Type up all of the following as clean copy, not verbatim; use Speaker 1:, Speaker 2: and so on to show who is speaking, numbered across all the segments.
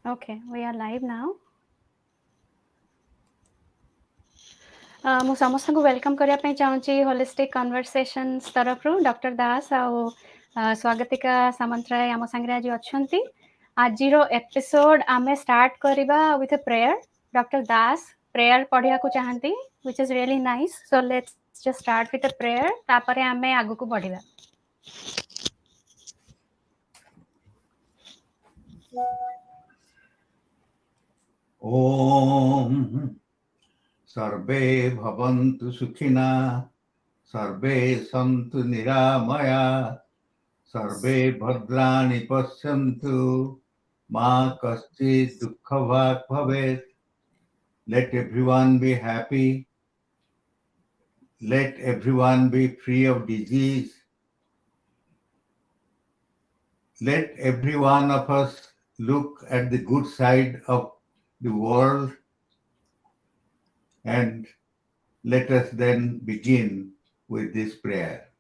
Speaker 1: Okay, we are live now. ମୁଁ ସମସ୍ତଙ୍କୁ welcome କରିବା ପାଇଁ ଚାହୁଁଛି ହୋଲିଷ୍ଟିକ୍ କନଭରସେସନ୍ସ ତରଫରୁ ଡକ୍ଟର ଦାସ ଆଉ ସ୍ୱାଗତିକା ସାମନ୍ତରାୟ ଆମ ସାଙ୍ଗରେ ଆଜି ଅଛନ୍ତି। ଆଜିର ଏପିସୋଡ୍ ଆମେ ଷ୍ଟାର୍ଟ କରିବା with a prayer. Doctor Das prayer ପଢ଼ିବାକୁ ଚାହାନ୍ତି which is really nice. So let's just start with a prayer. ତାପରେ ଆମେ ଆଗକୁ ବଢ଼ିବା।
Speaker 2: ओम सर्वे भवन्तु सुखिना सर्वे सन्तु निरामया सर्वे भद्राणि पश्यन्तु मा कश्चित् दुःखभाग् भवेत्. Let everyone be happy. Let everyone be free of disease. Let every one of us look at the good side of the world, and let us then begin with this prayer.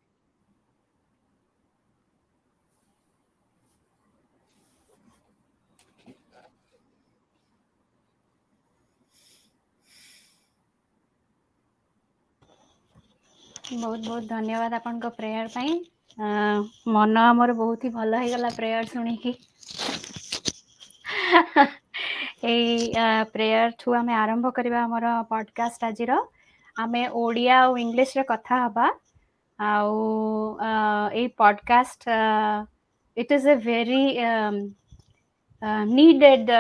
Speaker 1: ବହୁତ ବହୁତ ଧନ୍ୟବାଦ ଆପଣଙ୍କ prayer ପାଇଁ। ମନ ଆମର ବହୁତ ହି ଭଲ ହେଇଗଲା ପ୍ରେୟର ଶୁଣିକି। ଏଇ ପ୍ରେୟରଠୁ ଆମେ ଆରମ୍ଭ କରିବା ଆମର ପଡକାଷ୍ଟ ଆଜିର। ଆମେ ଓଡ଼ିଆ ଆଉ ଇଂଲିଶରେ କଥା ହବା। ଆଉ ଏଇ podcast it is a very needed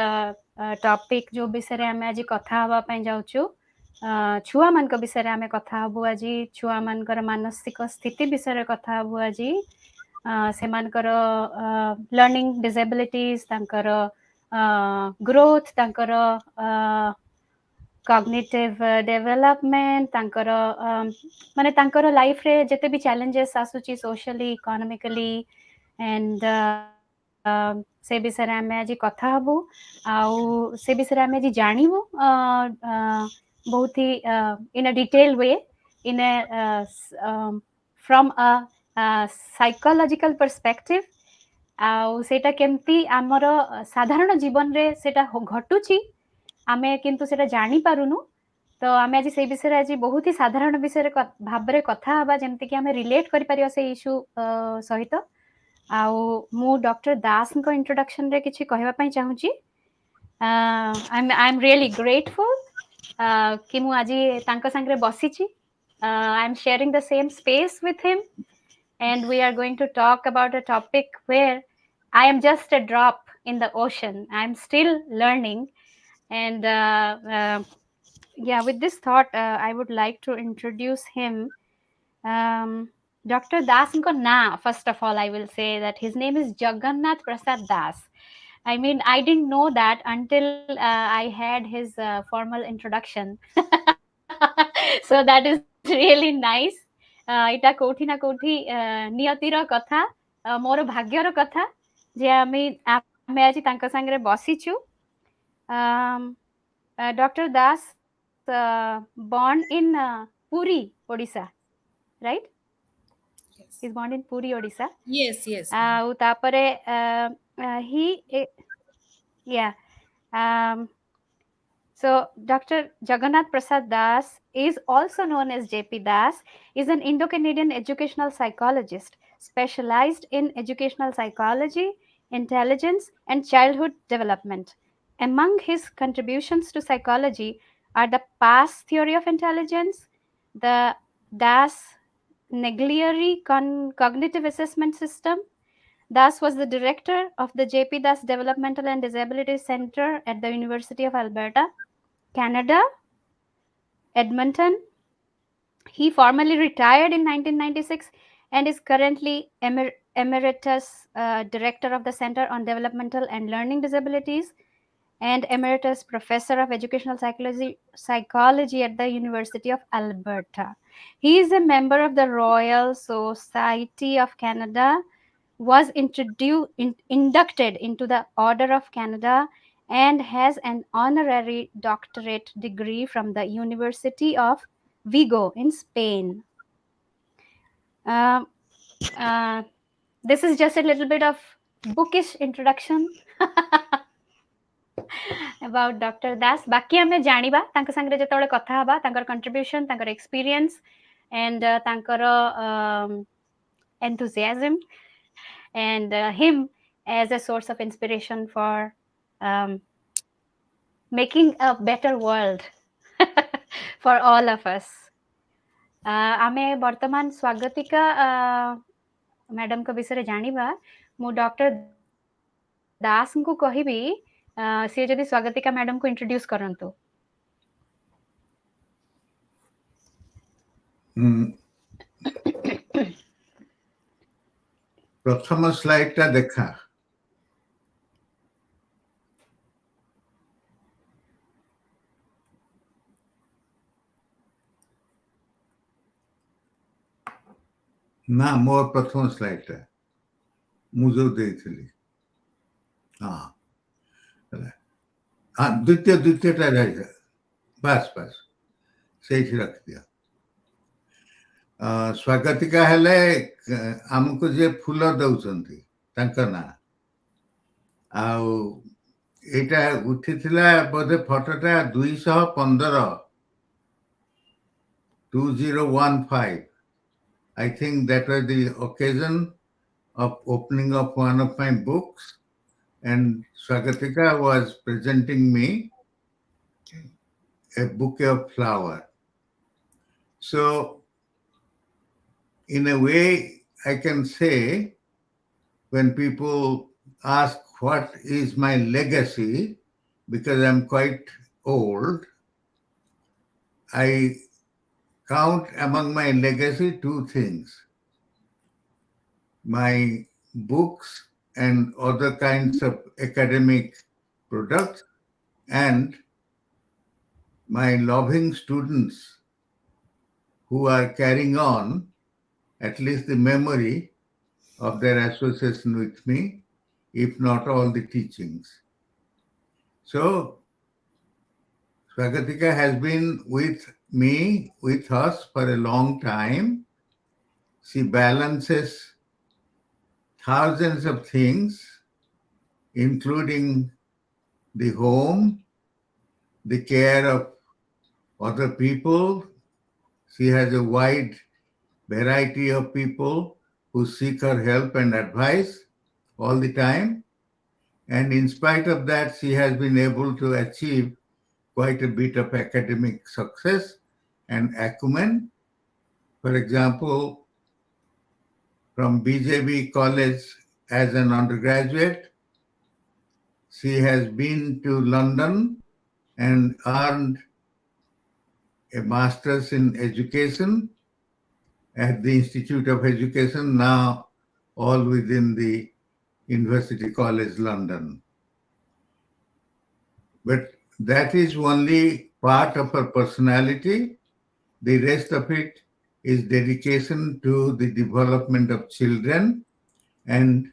Speaker 1: topic ଯୋଉ ବିଷୟରେ ଆମେ ଆଜି କଥା ହେବା ପାଇଁ ଯାଉଛୁ। ଛୁଆମାନଙ୍କ ବିଷୟରେ ଆମେ କଥା ହେବୁ ଆଜି। ଛୁଆମାନଙ୍କର ମାନସିକ ସ୍ଥିତି ବିଷୟରେ କଥା ହେବୁ ଆଜି। ସେମାନଙ୍କର ଲର୍ଣ୍ଣିଂ ଡିସେବିଲିଟିଜ୍, ତାଙ୍କର ଗ୍ରୋଥ୍, ତାଙ୍କର କଗ୍ନିଟିଭ୍ ଡେଭଲପମେଣ୍ଟ, ତାଙ୍କର ମାନେ ତାଙ୍କର ଲାଇଫ୍ରେ ଯେତେ ବି ଚ୍ୟାଲେଞ୍ଜେସ୍ ଆସୁଛି ସୋସିଆଲି, ଇକୋନୋମିକାଲି, ଆଣ୍ଡ ସେ ବିଷୟରେ ଆମେ ଆଜି କଥା ହେବୁ। ଆଉ ସେ ବିଷୟରେ ଆମେ ଆଜି ଜାଣିବୁ ବହୁତ ହି in a detail way, in a from a psychological perspective. ଆଉ ସେଇଟା କେମିତି ଆମର ସାଧାରଣ ଜୀବନରେ ସେଇଟା ଘଟୁଛି, ଆମେ କିନ୍ତୁ ସେଇଟା ଜାଣିପାରୁନୁ। ତ ଆମେ ଆଜି ସେଇ ବିଷୟରେ ଆଜି ବହୁତ ହି ସାଧାରଣ ବିଷୟରେ ଭାବରେ କଥା ହେବା, ଯେମିତିକି ଆମେ ରିଲେଟ୍ କରିପାରିବା ସେଇ ଇସ୍ୟୁ ସହିତ। ଆଉ ମୁଁ ଡକ୍ଟର ଦାସଙ୍କ ଇଣ୍ଟ୍ରୋଡକ୍ସନରେ କିଛି କହିବା ପାଇଁ ଚାହୁଁଛି। ଆଇ ଏମ୍ ରିଏଲି ଗ୍ରେଟଫୁଲ୍ କି ମୁଁ ଆଜି ତାଙ୍କ ସାଙ୍ଗରେ ବସିଛି। I am sharing the same space with him, and we are going to talk about a topic where I am just a drop in the ocean. I'm still learning, and yeah, with this thought, I would like to introduce him. Dr. Dasanko na, first of all, I will say that his name is Jagannath Prasad Das. I mean, I didn't know that until I had his formal introduction. So that is really nice. এটা কোঠি না কোঠি নিয়ତିର କଥା, ମୋର ଭାଗ୍ୟର କଥା ଯେ ଆମେ ଆଜି ତାଙ୍କ ସାଙ୍ଗରେ ବସିଛୁ। Dr. Das born in Puri, Odisha, right?
Speaker 3: Yes.
Speaker 1: He's born in Puri, Odisha.
Speaker 3: Yes, yes.
Speaker 1: ଆଉ ତାପରେ yeah. So Dr. Jagannath Prasad Das is also known as JP Das, is an Indo-Canadian educational psychologist specialized in educational psychology, intelligence, and childhood development. Among his contributions to psychology are the PASS theory of intelligence, the Das-Naglieri cognitive assessment system. Das was the director of the JP Das Developmental and Disability Center at the University of Alberta, Canada, Edmonton. He formally retired in 1996 and is currently emeritus director of the Center on Developmental and Learning Disabilities and emeritus professor of educational psychology at the University of Alberta. He is a member of the Royal Society of Canada, was inducted into the Order of Canada, and has an honorary doctorate degree from the University of Vigo in Spain. This is just a little bit of bookish introduction. about Dr. Das. बाकी हमें जानिबा तांक संगरे जेतबेले कथा हबा तांकर contribution तांकर experience and तांकर enthusiasm and him as a source of inspiration for um, making a better world for all of us. आमे वर्तमान स्वागतिका मैडम को विषय जानिबा मु डॉक्टर दास को कहिबी से जदि स्वागतिका मैडम को इंट्रोड्यूस करंतु.
Speaker 2: प्रथम स्लाइड टा देखा. ना मोर प्रथम स्लाइड टा मुझे देइथिली. हाँ हाँ द्वितीय टा रही. बस सही रख दिया. स्वागतिका हेले आमको जे फूल दउचंती तांका ना आउ एटा उठिथिला बोधे फोटोटा 2015 I think that was the occasion of opening of one of my books, and Swagatika was presenting me a bouquet of flowers. So in a way, I can say, when people ask what is my legacy, because I'm quite old, I count among my legacy two things: my books and other kinds of academic products, and my loving students who are carrying on at least the memory of their association with me, if not all the teachings. So Swagatika has been with me, with us for a long time. She balances thousands of things, including the home, the care of other people. She has a wide variety of people who seek her help and advice all the time. And in spite of that, she has been able to achieve quite a bit of academic success and acumen. For example, from BJB College as an undergraduate, she has been to London and earned a master's in education at the Institute of Education, now all within the University College London. But that is only part of her personality. The rest of it is dedication to the development of children and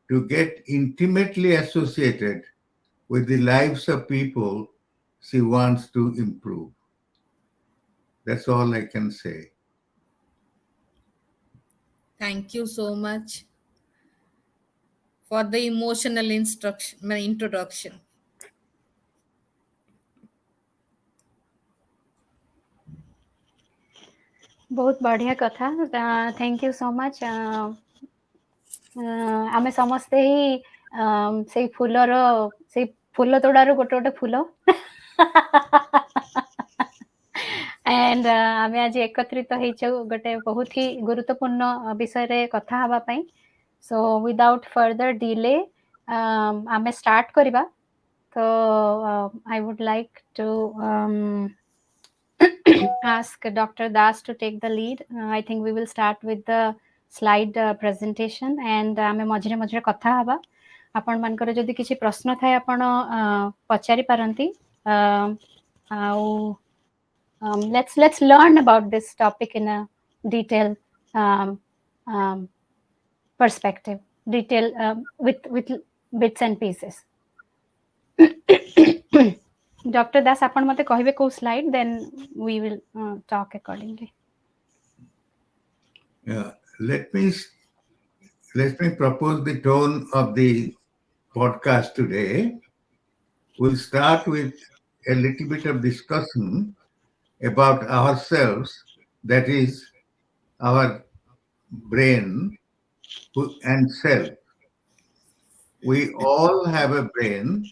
Speaker 2: to get intimately associated with the lives of people she wants to improve. That's all I can say.
Speaker 3: Thank you so much for the emotional introduction.
Speaker 1: बहुत बढ़िया कथा. Thank you so much. आमे समस्ते ही से फूल तोड़ारू गोटे गोटे fool and आमे आज एकत्रित होइछु गोटे बहुत ही गुरुत्वपूर्ण विषय रे कथा हबा पई. सो विदाउट फर्दर डिले आमे स्टार्ट करबा. तो I would like to ask Dr. Das to take the lead. I think we will start with the slide presentation and आमे मझरे मझरे कथा हबा. आपण मानकर जदि किछि प्रश्न थाए आपण पचारि पारंती. Let's learn about this topic in a detailed perspective, with bits and pieces. Dr. Das, आपण मते कहिबे को slide, then we will talk accordingly.
Speaker 2: Let me propose the tone of the podcast today. We'll start with a little bit of discussion about ourselves, that is, our brain and self. We all have a brain,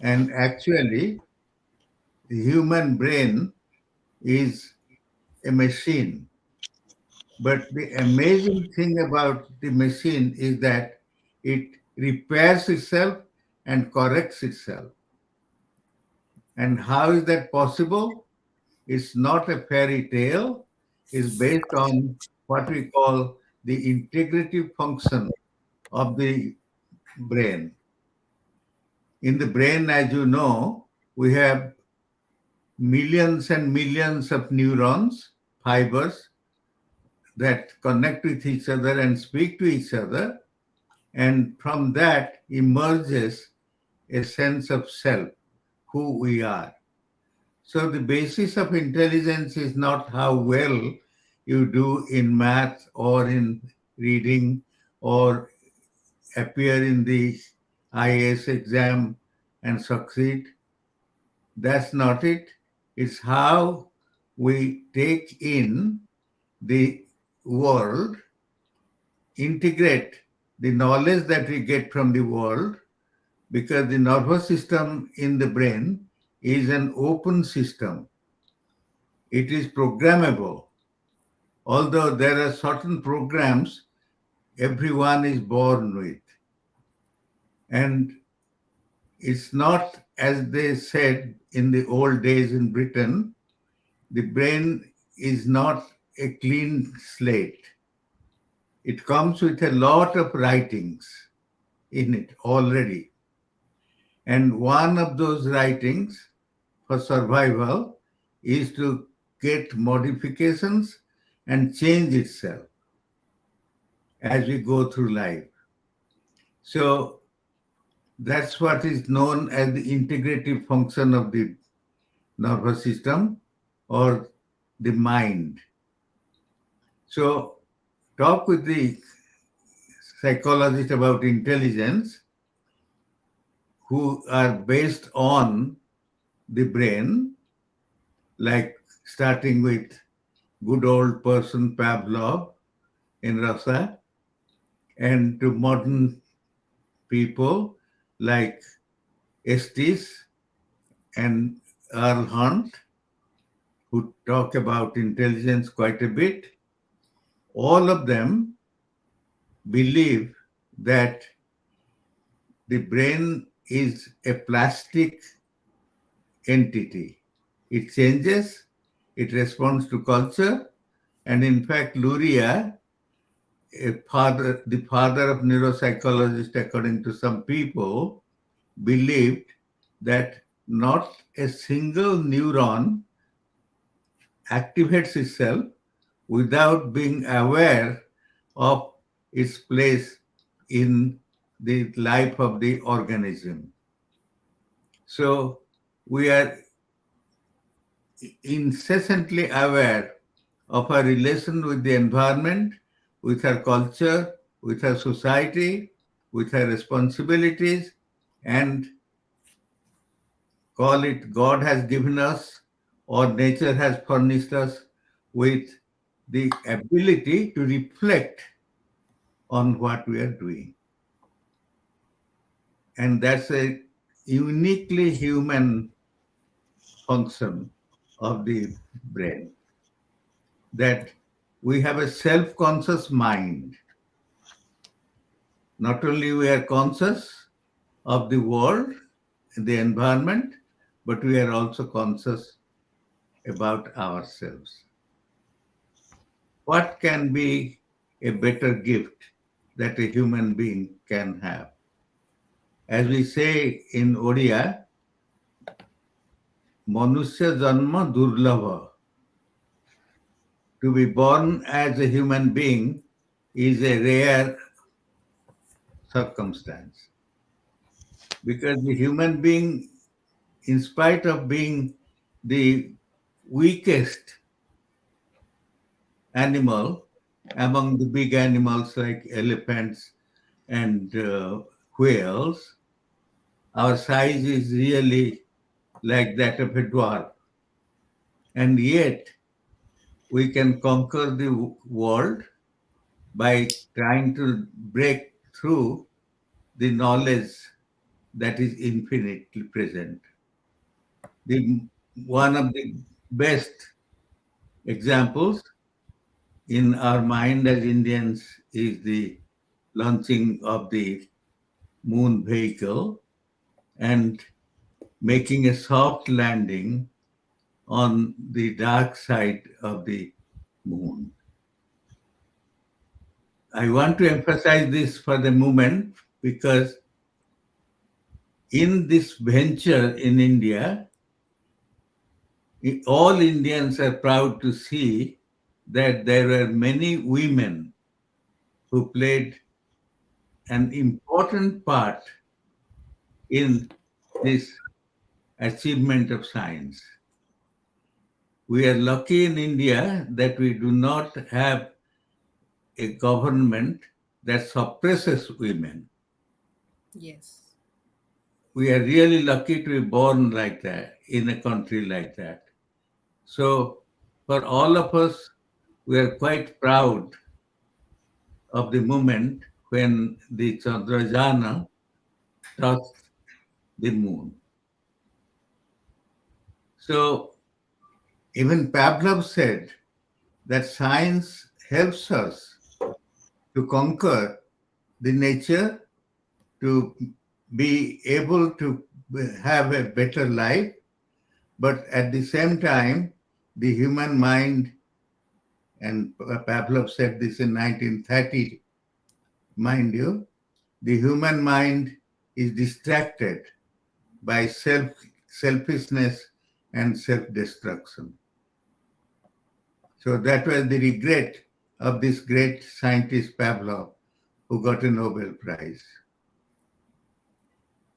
Speaker 2: and actually, the human brain is a machine. But the amazing thing about the machine is that it repairs itself and corrects itself. And how is that possible? It's not a fairy tale. It's based on what we call the integrative function of the brain. In the brain, as you know, we have millions and millions of neurons, fibers that connect with each other and speak to each other. And from that emerges a sense of self, who we are. So the basis of intelligence is not how well you do in math or in reading or appear in the IAS exam and succeed. That's not it. It's how we take in the world, integrate the knowledge that we get from the world, because the nervous system in the brain is an open system. It is programmable. Although there are certain programs everyone is born with. And it's not, as they said in the old days in Britain, the brain is not a clean slate. It comes with a lot of writings in it already. And one of those writings for survival is to get modifications and change itself as we go through life. So that's what is known as the integrative function of the nervous system or the mind. So talk with the psychologist about intelligence who are based on the brain, like starting with good old person Pavlov in Russia, and to modern people like Estes and Earl Hunt, who talk about intelligence quite a bit. All of them believe that the brain is a plastic entity. It changes, it responds to culture, and in fact, Luria, the father of neuropsychologists, according to some people, believed that not a single neuron activates itself without being aware of its place in the life of the organism. So we are incessantly aware of our relation with the environment, with our culture, with our society, with our responsibilities, and call it God has given us or nature has furnished us with the ability to reflect on what we are doing. And that's a uniquely human function of the brain, that we have a self-conscious mind. Not only we are conscious of the world, the environment, but we are also conscious about ourselves. What can be a better gift that a human being can have? As we say in Odia, Manusya Janma Durlabha. To be born as a human being is a rare circumstance, because the human being, in spite of being the weakest animal among the big animals like elephants and whales, our size is really like that of a dwarf. And yet, we can conquer the world by trying to break through the knowledge that is infinitely present. One of the best examples in our mind as Indians is the launching of the moon vehicle and making a soft landing on the dark side of the moon. I want to emphasize this for the moment because in this venture in India, all Indians are proud to see that there were many women who played an important part in this achievement of science. We are lucky in India that we do not have a government that suppresses women.
Speaker 3: Yes.
Speaker 2: We are really lucky to be born like that, in a country like that. So, for all of us, we are quite proud of the moment when the Chandrayana touched the moon. So, even Pavlov said that science helps us to conquer the nature, to be able to have a better life, but at the same time, the human mind, and Pavlov said this in 1930, mind you, the human mind is distracted by selfishness and self-destruction. So that was the regret of this great scientist Pavlov, who got a Nobel Prize.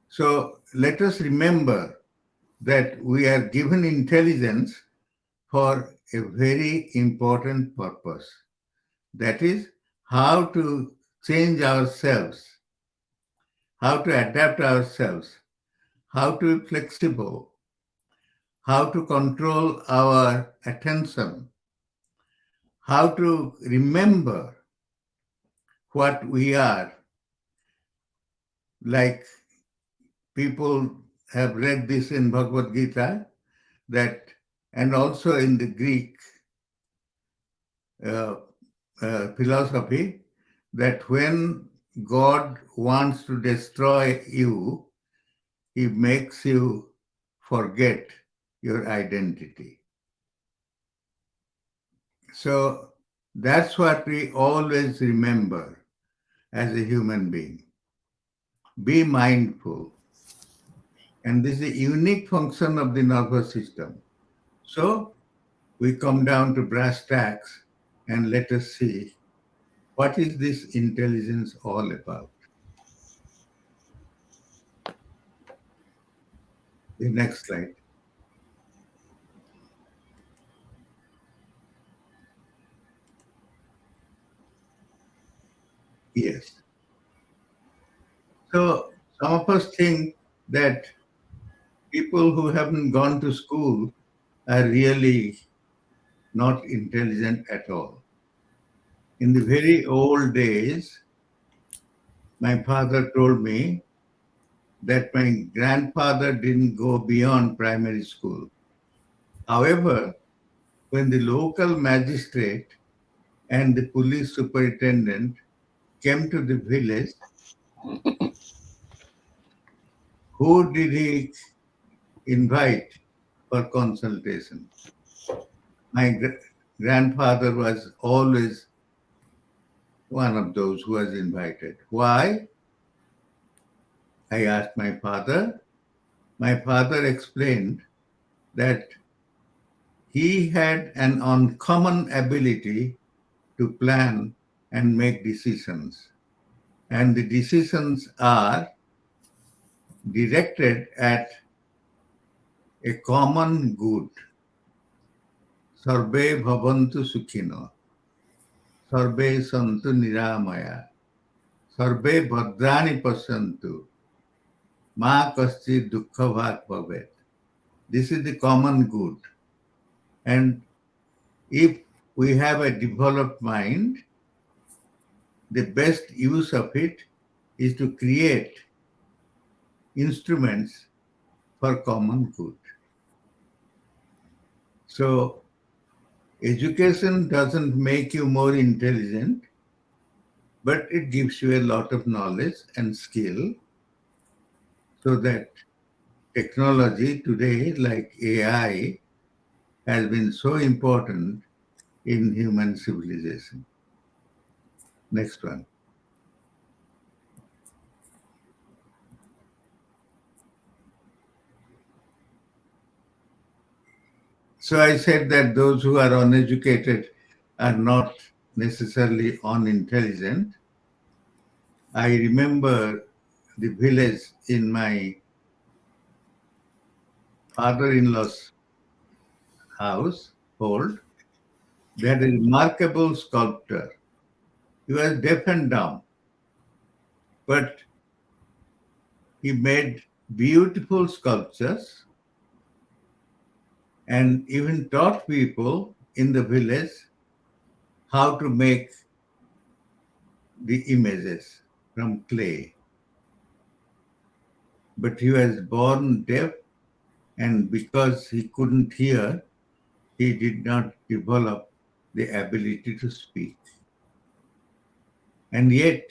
Speaker 2: So let us remember that we are given intelligence for a very important purpose. That is how to change ourselves, how to adapt ourselves, how to be flexible, how to control our attention, how to remember what we are. Like people have read this in Bhagavad Gita, that, and also in the Greek philosophy, that when God wants to destroy you, he makes you forget your identity. So that's what we always remember as a human being. Be mindful. And this is a unique function of the nervous system. So we come down to brass tacks and let us see what is this intelligence all about. The next slide. Yes. So some of us think that people who haven't gone to school are really not intelligent at all. In the very old days, my father told me that my grandfather didn't go beyond primary school. However, when the local magistrate and the police superintendent came to the village, who did he invite for consultation? My grandfather was always one of those who was invited. Why? I asked my father. My father explained that he had an uncommon ability to plan and make decisions. And the decisions are directed at a common good. Sarve bhavantu sukhino. Sarve santu niramaya. Sarve bhadrani pasyantu. Ma kasti dukkha bhag bhavet. This is the common good. And if we have a developed mind, the best use of it is to create instruments for common good. So, education doesn't make you more intelligent, but it gives you a lot of knowledge and skill so that technology today, like AI, has been so important in human civilization. Next one. So I said that those who are uneducated are not necessarily unintelligent. I remember the village in my father-in-law's household. They had a remarkable sculptor. He was deaf and dumb, but he made beautiful sculptures and even taught people in the village how to make the images from clay. But he was born deaf, and because he couldn't hear, he did not develop the ability to speak. And yet,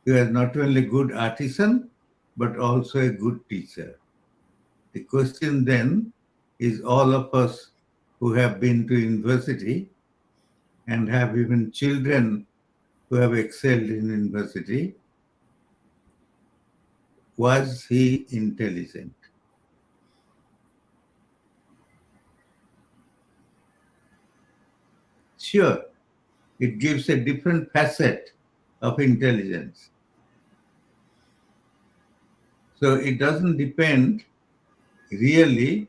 Speaker 2: he was not only a good artisan, but also a good teacher. The question then is all of us who have been to university and have even children who have excelled in university, was he intelligent? Sure, it gives a different facet of intelligence. So it doesn't depend really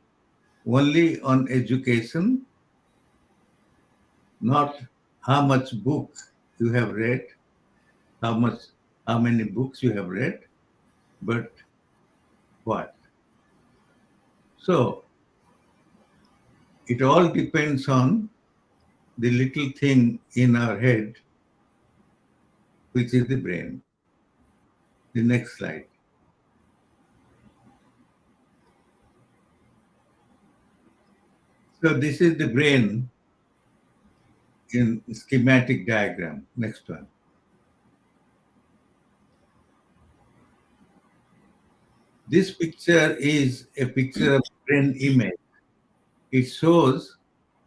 Speaker 2: only on education, not how much book you have read, how many books you have read, but what. So it all depends on the little thing in our head, which is the brain. The next slide. So this is the brain in schematic diagram. Next one. This picture is a picture of brain image. It shows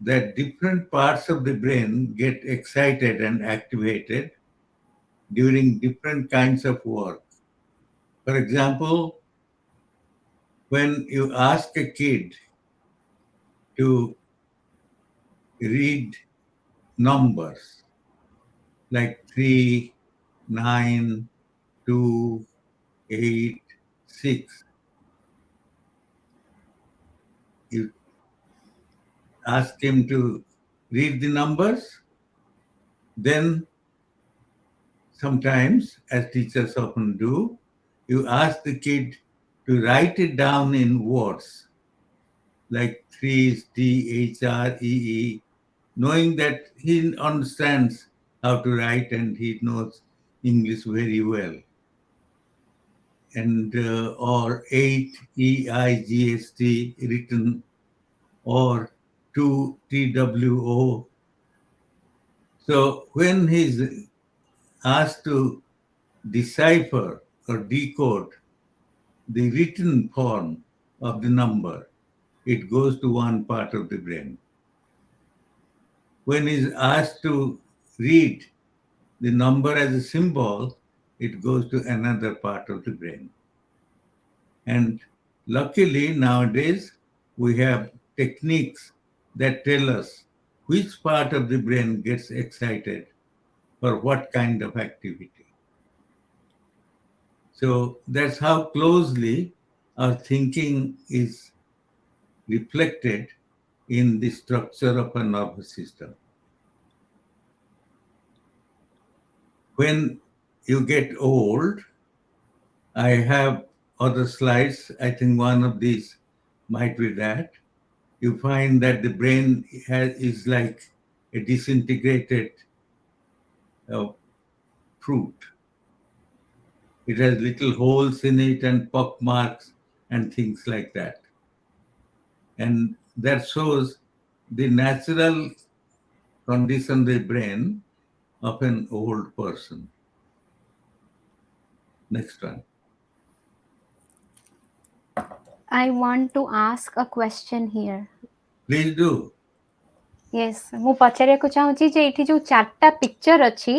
Speaker 2: that different parts of the brain get excited and activated during different kinds of work. For example, when you ask a kid to read numbers like 3, 9, 2, 8, 6, you ask him to read the numbers, then sometimes, as teachers often do, you ask the kid to write it down in words like 3 is THREE, knowing that he understands how to write and he knows English very well. And or 8 EIGST written, or 2 TWO. So when he's asked to decipher or decode the written form of the number, it goes to one part of the brain. When he's asked to read the number as a symbol, it goes to another part of the brain. And luckily nowadays we have techniques that tell us which part of the brain gets excited for what kind of activity. So that's how closely our thinking is reflected in the structure of a nervous system. When you get old, I have other slides. I think one of these might be that. You find that the brain is like a disintegrated uh, fruit. It has little holes in it and pock marks and things like that. And that shows the natural condition of the brain of an old person. Next one.
Speaker 1: I want to ask a question here.
Speaker 2: Please do.
Speaker 1: Yes, ମୁଁ ପଚାରିବାକୁ ଚାହୁଁଛି ଯେ ଏଠି ଯୋଉ ଚାରିଟା picture ଅଛି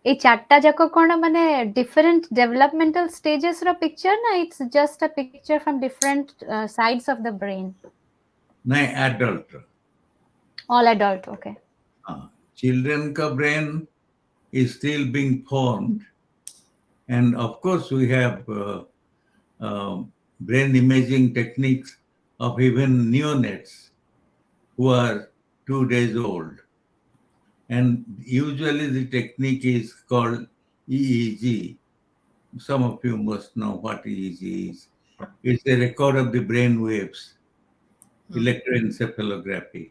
Speaker 1: ଏଇ ଚାରିଟା ଯାକ କଣ ମାନେ ଡିଫରେଣ୍ଟ ଡେଭଲପମେଣ୍ଟାଲ ଷ୍ଟେଜେସ୍ ର ପିକ୍ଚର ନା ଇଟ୍ସ ଜଷ୍ଟ ଅ picture from different sides of the brain
Speaker 2: नहीं, adult.
Speaker 1: All adult okay
Speaker 2: Children ka brain is still being formed. And of course, we have brain imaging techniques of even neonates who are 2 days old. And usually the technique is called EEG. Some of you must know what EEG is. It's a record of the brain waves, electroencephalography.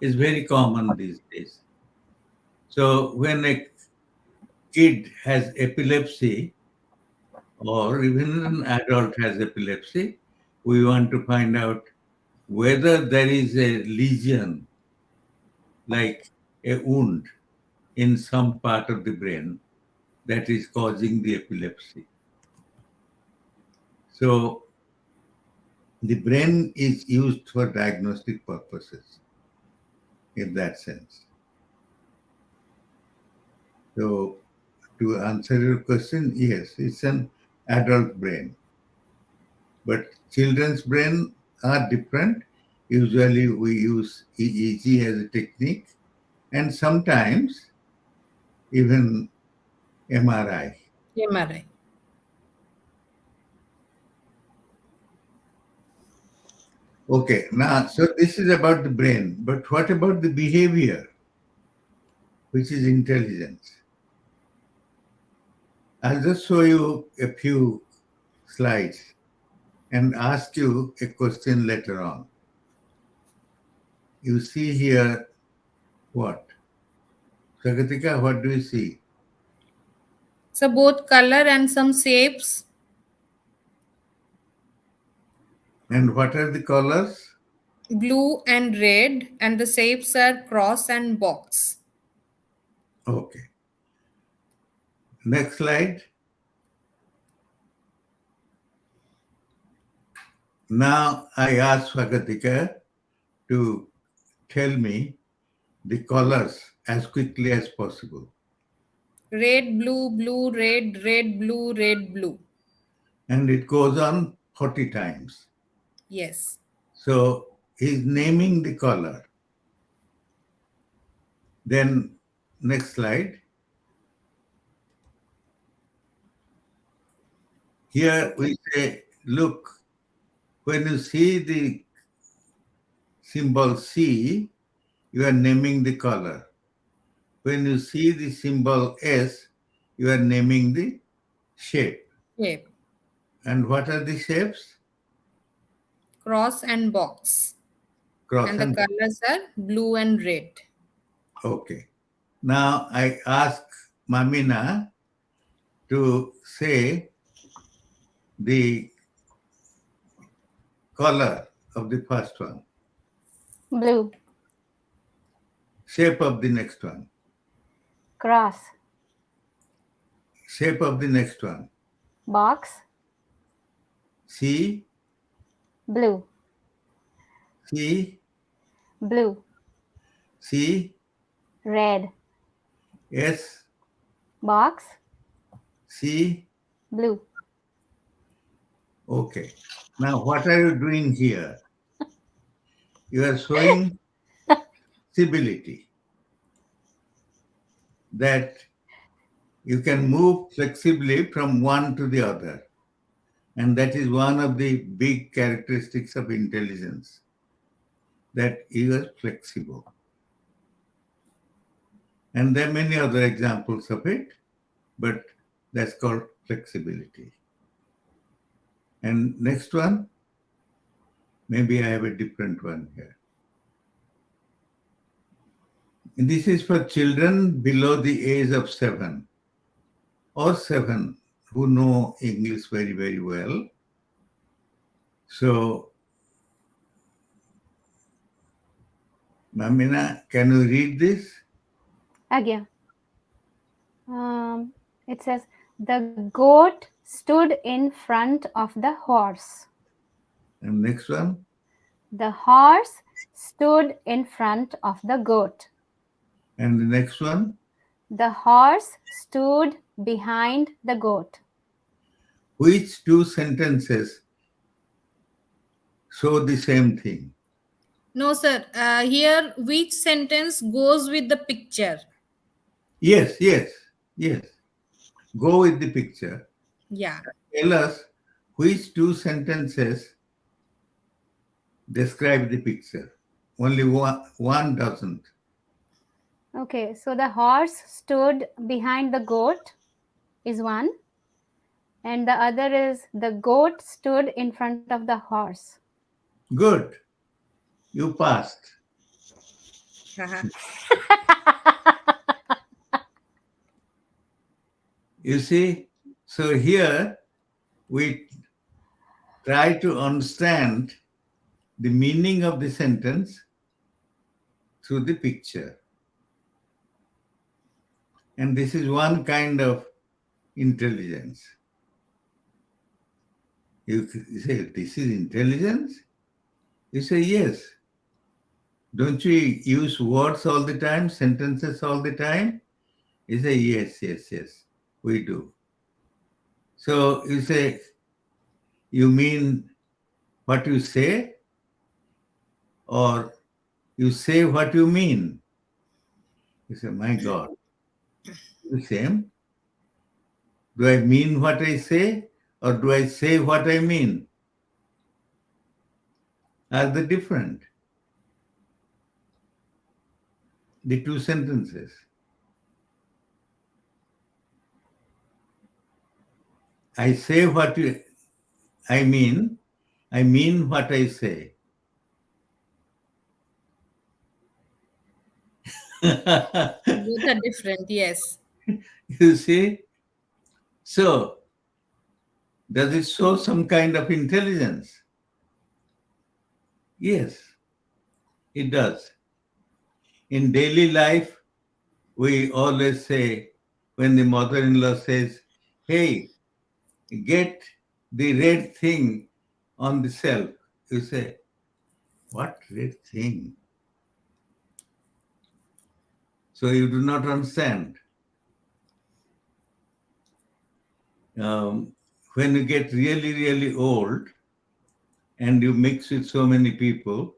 Speaker 2: It's very common these days. So when a kid has epilepsy, or even an adult has epilepsy, we want to find out whether there is a lesion, like a wound in some part of the brain that is causing the epilepsy. So the brain is used for diagnostic purposes in that sense. So to answer your question, yes, it's an adult brain. But children's brain are different. Usually we use EEG as a technique, and sometimes even MRI.
Speaker 3: MRI.
Speaker 2: Okay, now, so this is about the brain, but what about the behavior, which is intelligence? I'll just show you a few slides and ask you a question later on. You see here what? Swagatika, what do you see?
Speaker 3: So both color and some shapes.
Speaker 2: And what are the colors?
Speaker 3: Blue and red, and the shapes are cross and box.
Speaker 2: Okay. Next slide. Now I ask Swagatika to tell me the colors as quickly as possible.
Speaker 3: Red, blue, blue, red, red, blue, red, blue.
Speaker 2: And it goes on 40 times.
Speaker 3: Yes.
Speaker 2: So he's naming the color. Then next slide. Here we say, look, when you see the symbol C, you are naming the color. When you see the symbol S, you are naming the shape.
Speaker 3: Shape.
Speaker 2: And what are the shapes?
Speaker 3: Cross and box.
Speaker 2: Cross
Speaker 3: And the
Speaker 2: and
Speaker 3: colors are blue and red.
Speaker 2: okay. Now I ask Mamina to say the color of the first one,
Speaker 1: blue
Speaker 2: shape of the next one,
Speaker 1: cross
Speaker 2: shape of the next one,
Speaker 1: box
Speaker 2: C,
Speaker 1: blue
Speaker 2: C,
Speaker 1: blue
Speaker 2: C,
Speaker 1: red
Speaker 2: S,
Speaker 1: box
Speaker 2: C.
Speaker 1: blue
Speaker 2: Okay. Now what are you doing here? You are showing flexibility, that you can move flexibly from one to the other. And that is one of the big characteristics of intelligence, that you are flexible. And there are many other examples of it, but that's called flexibility. And next one, maybe I have a different one here. This is for children below the age of 7 or 7 who know English very, very well. So, Mamina, can you read this?
Speaker 1: Agya. It says, the goat stood in front of the horse.
Speaker 2: And next one.
Speaker 1: The horse stood in front of the goat.
Speaker 2: And the next one.
Speaker 1: The horse stood behind the goat.
Speaker 2: Which two sentences show the same thing?
Speaker 3: No, sir. Here, which sentence goes with the picture?
Speaker 2: Yes. Go with the picture.
Speaker 3: Yeah.
Speaker 2: Tell us which two sentences describe the picture. Only one doesn't.
Speaker 1: Okay, so the horse stood behind the goat is one, and the other is the goat stood in front of the horse.
Speaker 2: Good. You passed. You see, so here we try to understand the meaning of the sentence through the picture. And this is one kind of intelligence. You say, this is intelligence? You say, yes. Don't you use words all the time, sentences all the time? You say, yes, we do. So you say, you mean what you say, or you say what you mean? You say, my God, the same. Do I mean what I say, or do I say what I mean? Are they different? The two sentences. I say what I mean what I say.
Speaker 3: Both are different, yes.
Speaker 2: You see? So, does it show some kind of intelligence? Yes, it does. In daily life, we always say, when the mother-in-law says, hey, get the red thing on the shelf, you say, what red thing? So you do not understand. When you get really, really old and you mix with so many people,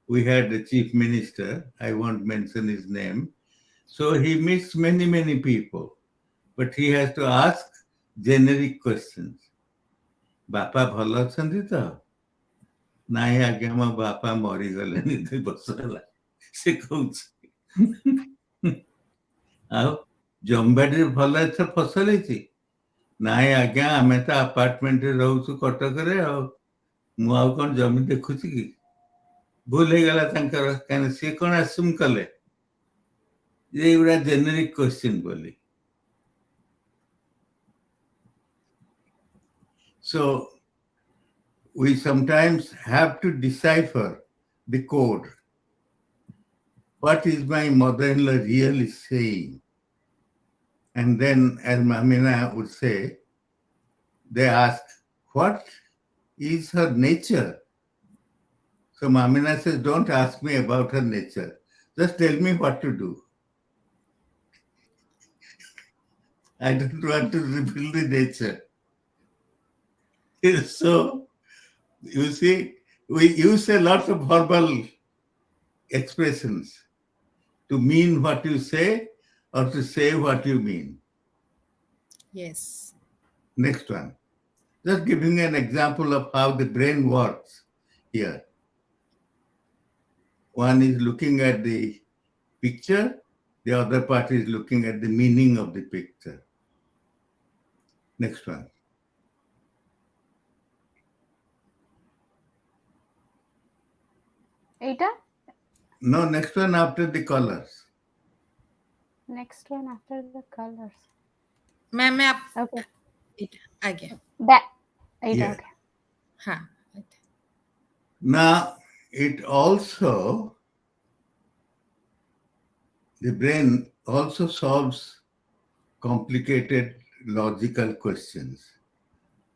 Speaker 2: we had a chief minister, I won't mention his name. So he meets many, many people, but he has to ask generic questions. ବାପା ଭଲ ଅଛନ୍ତି ତ? ନାଇଁ ଆଜ୍ଞା ମୋ ବାପା ମରିଗଲେଣି 2 ବର୍ଷ ହେଲା ସେ କହୁଛି। ଆଉ ଜମିବାଡିରେ ଭଲ ଏଥର ଫସଲ ହେଇଛି? ନାଇଁ ଆଜ୍ଞା ଆମେ ତ ଆପାର୍ଟମେଣ୍ଟରେ ରହୁଛୁ କଟକରେ ଆଉ ମୁଁ ଆଉ କଣ ଜମି ଦେଖୁଛି କି? ଭୁଲ ହେଇଗଲା ତାଙ୍କର, କାରଣ ସିଏ କଣ ଆସୁମ କଲେ ଯେ ଏଗୁଡା ଜେନେରିକ କ୍ୱେଶ୍ଚିନ୍ ବୋଲି। So we sometimes have to decipher the code. What is my mother-in-law really saying? And then, as Mamina would say, they ask, what is her nature? So Mamina says, don't ask me about her nature. Just tell me what to do. I don't want to reveal the nature. So, you see, we use a lot of verbal expressions to mean what you say or to say what you mean.
Speaker 3: Yes.
Speaker 2: Next one. Just giving an example of how the brain works here. One is looking at the picture, the other part is looking at the meaning of the picture. Next one.
Speaker 1: Eta?
Speaker 2: No, next one after the colors.
Speaker 1: Next one after the colors.
Speaker 3: Ma'am मैं आप
Speaker 1: Okay.
Speaker 3: आ गया
Speaker 1: That. Eta,
Speaker 2: Yeah.
Speaker 1: okay.
Speaker 3: हाँ
Speaker 2: Now, it also, the brain also solves complicated logical questions.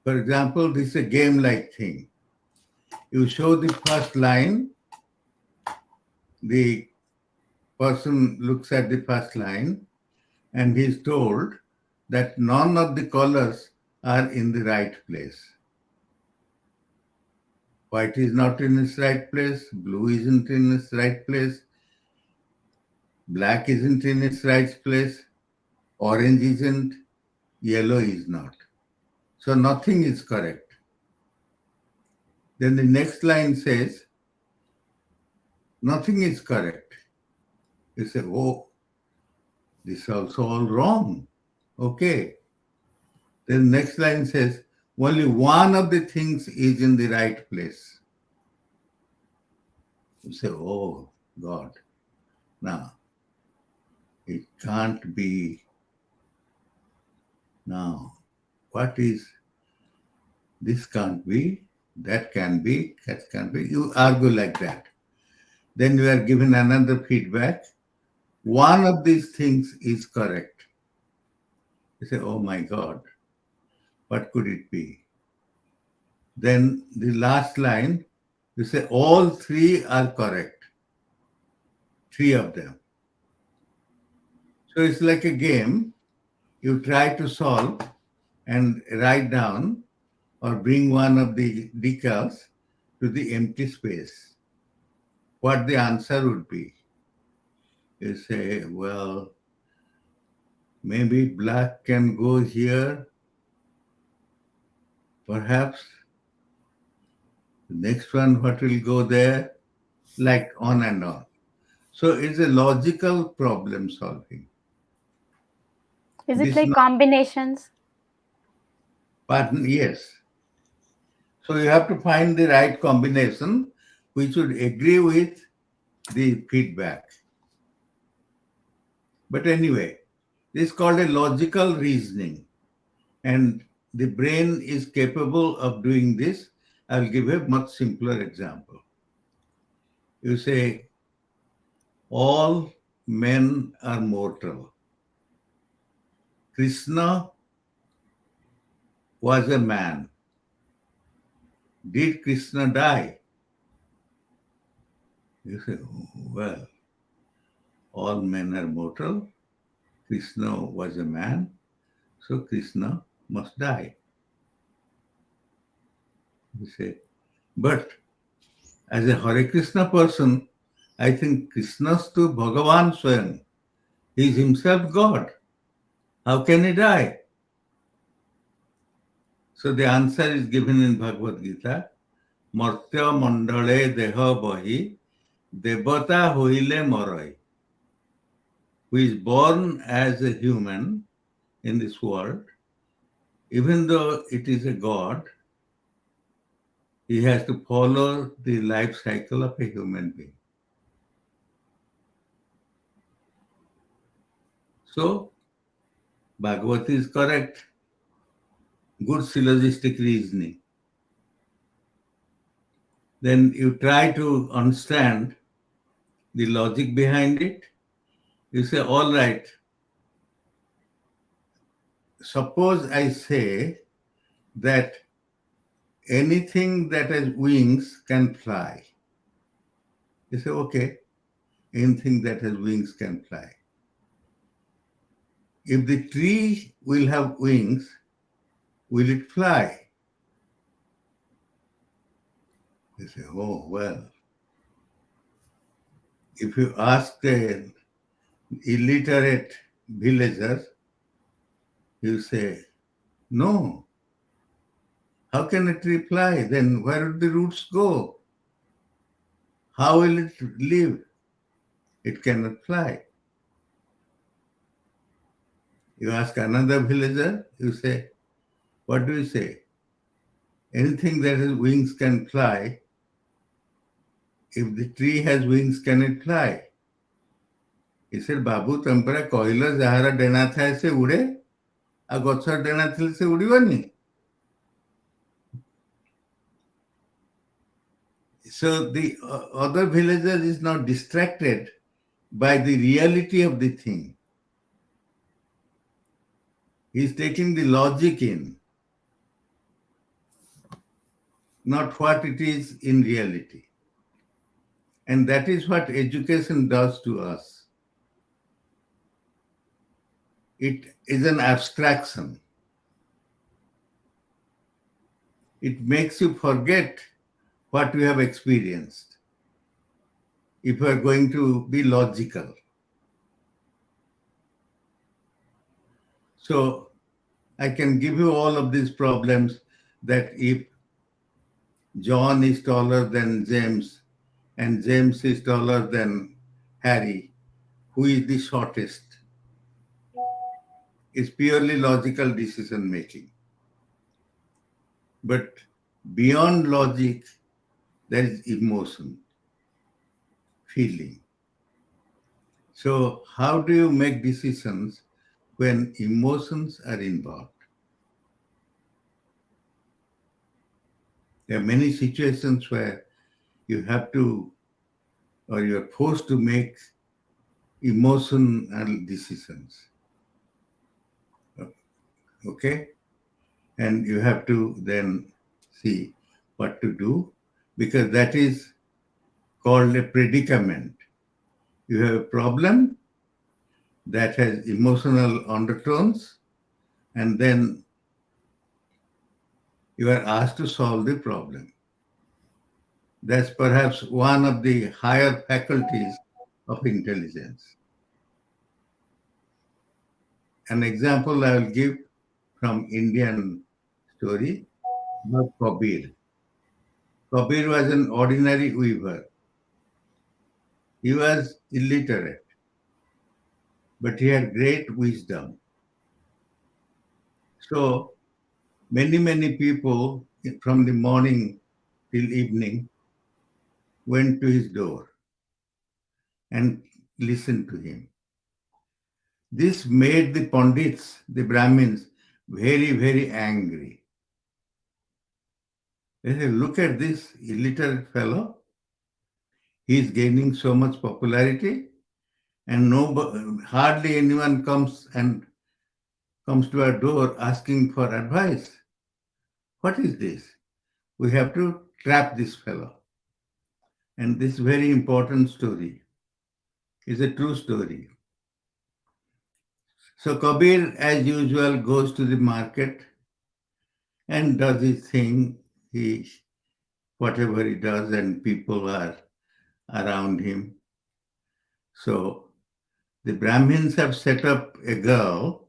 Speaker 2: For example, this is a game-like thing. You show the first line, the person looks at the first line, and he's told that none of the colors are in the right place. White is not in its right place, blue isn't in its right place, black isn't in its right place, orange isn't, yellow is not. So nothing is correct. Then the next line says, nothing is correct. You say, oh, this is also all wrong. Okay. Then next line says, only one of the things is in the right place. You say, oh, God. Now, it can't be. Now, what is, this can't be, that can be, that can be. You argue like that. Then you are given another feedback. One of these things is correct. You say, oh my God, what could it be? Then the last line, you say, all three are correct. Three of them. So it's like a game. You try to solve and write down or bring one of the decals to the empty space. What the answer would be. You say, well, maybe black can go here. Perhaps the next one, what will go there? Like on and on. So it's a logical problem solving.
Speaker 1: Is it
Speaker 2: This
Speaker 1: like
Speaker 2: not,
Speaker 1: combinations?
Speaker 2: but yes. So you have to find the right combination which would agree with the feedback. But anyway, this is called a logical reasoning. And the brain is capable of doing this. I'll give a much simpler example. You say, all men are mortal. Krishna was a man. Did Krishna die? You say, oh, well, all men are mortal. Krishna was a man, so Krishna must die. You say, but as a Hare Krishna person, I think Krishna's to Bhagavan Swayam. He is himself God. How can he die? So the answer is given in Bhagavad Gita. Martya mandale deha bahi devata hoile morai. Who is born as a human in this world, even though it is a God, he has to follow the life cycle of a human being. So, Bhagavati is correct. Good syllogistic reasoning. Then you try to understand the logic behind it. You say, all right, suppose I say that anything that has wings can fly. You say, okay, anything that has wings can fly. If the tree will have wings, will it fly? You say, oh, well. If you ask the illiterate villagers, you say, no. How can a tree fly? Then where would the roots go? How will it live? It cannot fly. You ask another villager, you say, what do you say? Anything that has wings can fly. if the tree has wings, can it fly? He said, Babu, tampara koila jahara dena thae se ude, a gachar dena thile se udibani. So the other villager is now distracted by the reality of the thing. He's taking the logic in, not what it is in reality. And that is what education does to us. It is an abstraction. It makes you forget what you have experienced if you are going to be logical. So I can give you all of these problems that if John is taller than James and James is taller than Harry, who is the shortest? It's purely logical decision making. But beyond logic, there is emotion, feeling. So, how do you make decisions when emotions are involved? There are many situations where you have to, or you're forced to make emotional decisions. Okay? And you have to then see what to do, because that is called a predicament. You have a problem that has emotional undertones, and then you are asked to solve the problem. That's perhaps one of the higher faculties of intelligence. An example I will give from Indian story about Kabir. Kabir was an ordinary weaver. He was illiterate, but he had great wisdom. So many people from the morning till evening went to his door and listened to him. This made the Pandits, the Brahmins, very angry. They said, look at this illiterate fellow. He is gaining so much popularity, and hardly anyone comes to our door asking for advice. What is this? We have to trap this fellow. And this very important story is a true story. So Kabir, as usual, goes to the market and does his thing. Whatever he does, and people are around him. So the Brahmins have set up a girl,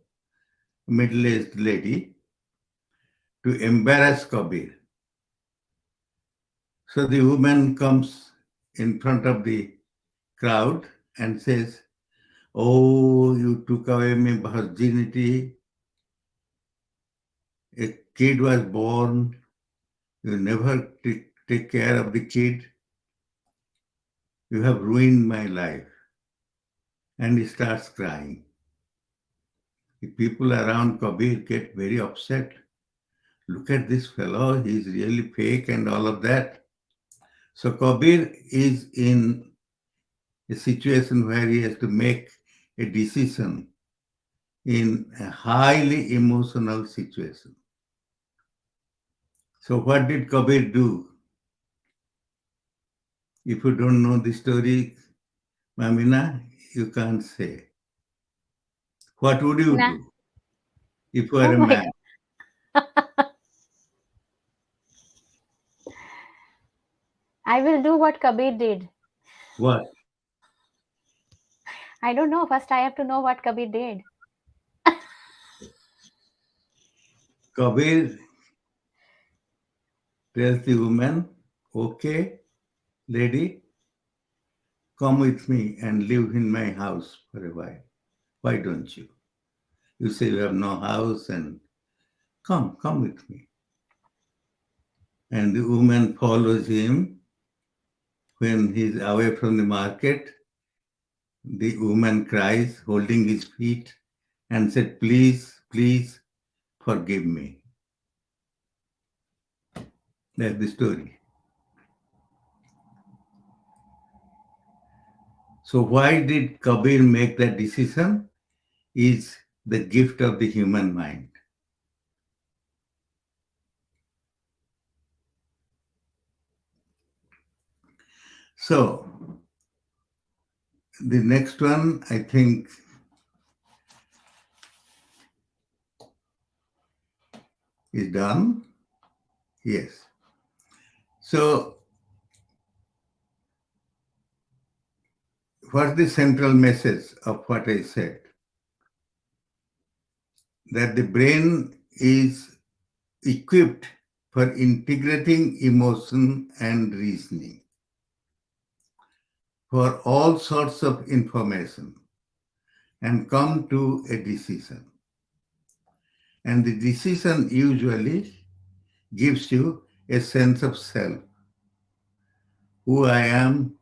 Speaker 2: a middle-aged lady, to embarrass Kabir. So the woman comes in front of the crowd and says, oh, you took away my virginity. A kid was born. You never take care of the kid. You have ruined my life. And he starts crying. The people around Kabir get very upset. Look at this fellow, he's really fake and all of that. So Kabir is in a situation where he has to make a decision in a highly emotional situation. So what did Kabir do? If you don't know the story, Mamina, you can't say. What would you do if you were
Speaker 1: Oh
Speaker 2: a
Speaker 1: my
Speaker 2: man?
Speaker 1: I will do what Kabir did.
Speaker 2: What?
Speaker 1: I don't know. First, I have to know what Kabir did.
Speaker 2: Kabir tells the woman, okay, lady, come with me and live in my house for a while. Why don't you? You say you have no house, and come with me. And the woman follows him When he's away from the market, the woman cries, holding his feet, and said, "Please, please forgive me." That's the story. So why did Kabir make that decision? Is the gift of the human mind. So the next one, I think, is done. Yes. So what's the central message of what I said? That the brain is equipped for integrating emotion and reasoning for all sorts of information and come to a decision. And the decision usually gives you a sense of self, who I am,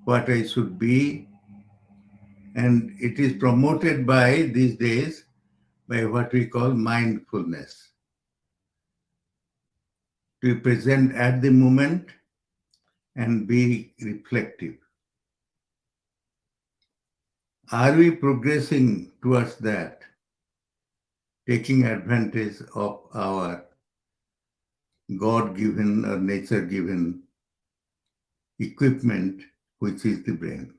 Speaker 2: what I should be, and it is promoted by these days by what we call mindfulness. To be present at the moment and be reflective. Are we progressing towards that? Taking advantage of our God-given or nature-given equipment, which is the brain.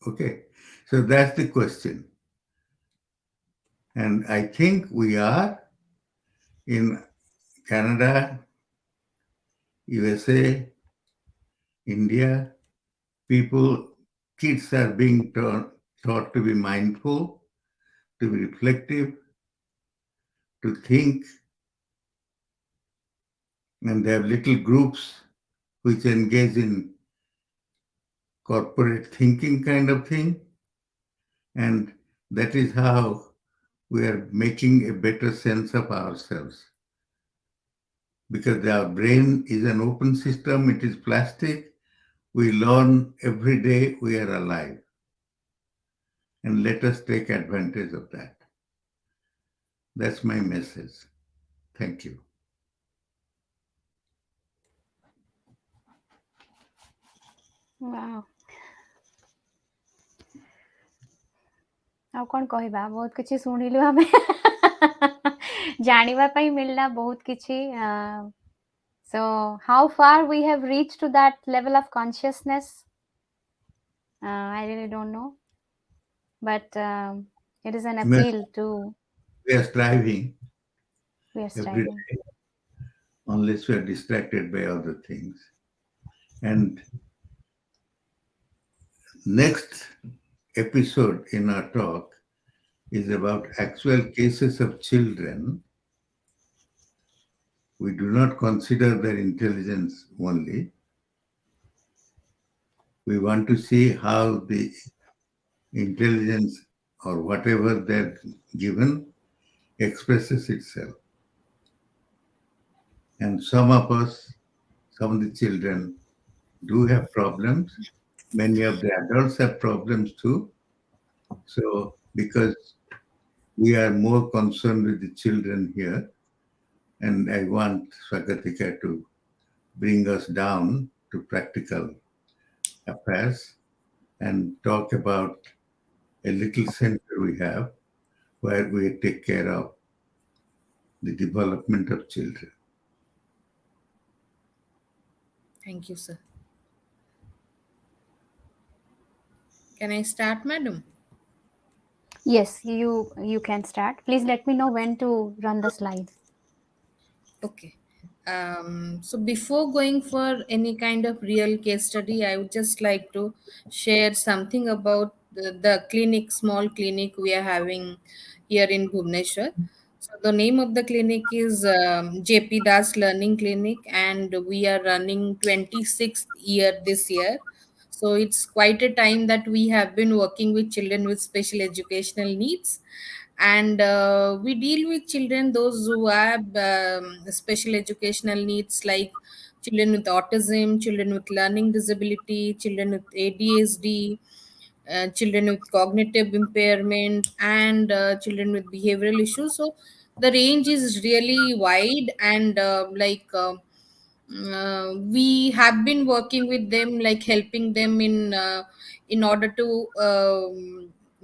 Speaker 2: Okay, so that's the question. And I think we are in Canada, USA, India, kids are being taught to be mindful, to be reflective, to think, and they have little groups which engage in corporate thinking kind of thing. And that is how we are making a better sense of ourselves. Because our brain is an open system, it is plastic. We learn every day we are alive. And let us take advantage of that. That's my message. Thank you.
Speaker 1: Wow. ଆଉ କ'ଣ କହିବା ବହୁତ କିଛି ଶୁଣିଲୁ ଆମେ ଜାଣିବା ପାଇଁ ମିଳିଲା ବହୁତ କିଛି so how far we have reached to that level of consciousness I really don't know but it is an appeal to
Speaker 2: We are striving
Speaker 1: we are
Speaker 2: every
Speaker 1: striving
Speaker 2: day, unless we are distracted by other things. And next episode in our talk is about actual cases of children. We do not consider their intelligence only. We want to see how the intelligence or whatever they're given expresses itself. And some of us, some of the children do have problems. Many of the adults have problems too. So because we are more concerned with the children here, and I want Swagatika to bring us down to practical affairs and talk about a little center we have where we take care of the development of children.
Speaker 3: Thank you, sir. Can I start, madam?
Speaker 1: yes you can start please let me know when to run the slides
Speaker 3: Okay. So before going for any kind of real case study, I would just like to share something about the clinic, small clinic we are having here in Bhubaneswar. So the name of the clinic is JP Das Learning Clinic, and we are running 26th year this year. So it's quite a time that we have been working with children with special educational needs, And we deal with children those who have special educational needs, like children with autism, children with learning disability, children with ADHD, children with cognitive impairment, and children with behavioral issues. So the range is really wide, and we have been working with them, like helping them in order to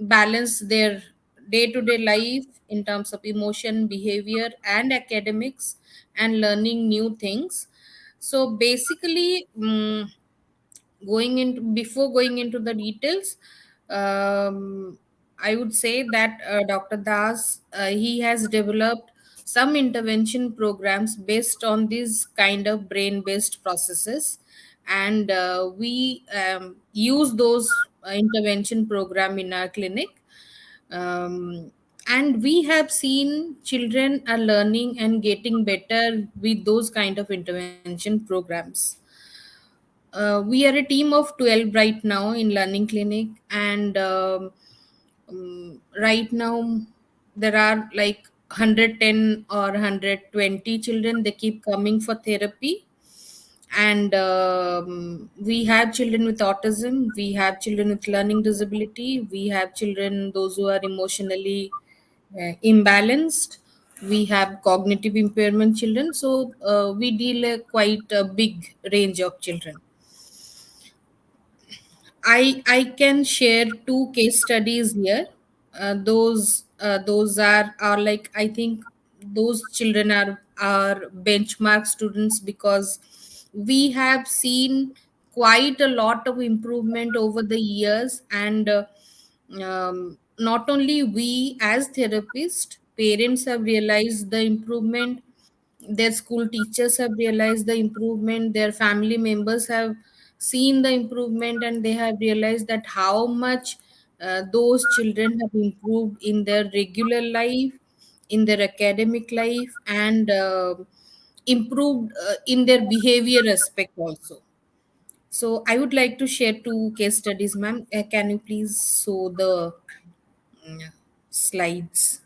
Speaker 3: balance their day-to-day life in terms of emotion, behavior, and academics, and learning new things. So basically, going into before going into the details, I would say that Dr. Das, he has developed some intervention programs based on these kind of brain based processes, and we use those intervention program in our clinic. um, and we have seen children are learning and getting better with those kind of intervention programs. We are a team of 12 right now in learning clinic, and right now there are like 110 or 120 children, they keep coming for therapy. And we have children with autism, we have children with learning disability, we have children those who are emotionally imbalanced, we have cognitive impairment children. So we deal quite a big range of children. I can share two case studies here. Those are like, I think those children are benchmark students, because we have seen quite a lot of improvement over the years. And not only we as therapists, parents have realized the improvement, their school teachers have realized the improvement, their family members have seen the improvement, and they have realized that how much those children have improved in their regular life, in their academic life, and improved in their behavior aspect also. So I would like to share two case studies, ma'am. Can you please show the mm, slides?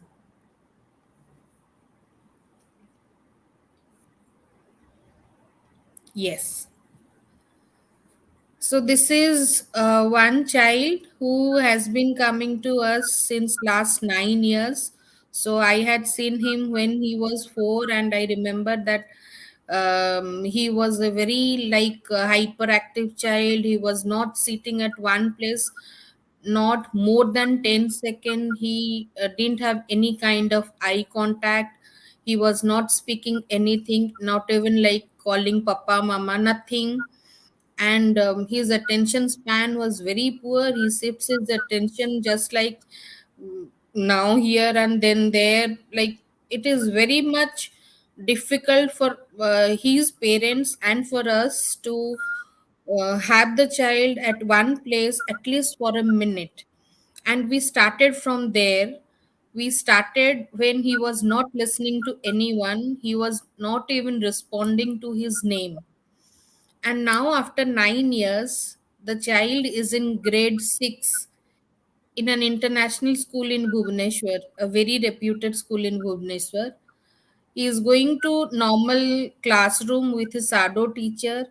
Speaker 3: Yes. So this is one child who has been coming to us since last 9 years. So I had seen him when he was 4, and I remember that he was a very hyperactive child. He was not sitting at one place, not more than 10 seconds. He didn't have any kind of eye contact. He was not speaking anything, not even like calling papa, mama, nothing. And his attention span was very poor. He shifts his attention just like now here and then there. Like, it is very much difficult for his parents and for us to have the child at one place at least for a minute. And we started from there. We started when he was not listening to anyone, he was not even responding to his name. And now, after 9 years, the child is in grade 6 in an international school in Bhubaneswar, a very reputed school in Bhubaneswar. He is going to normal classroom with his shadow teacher,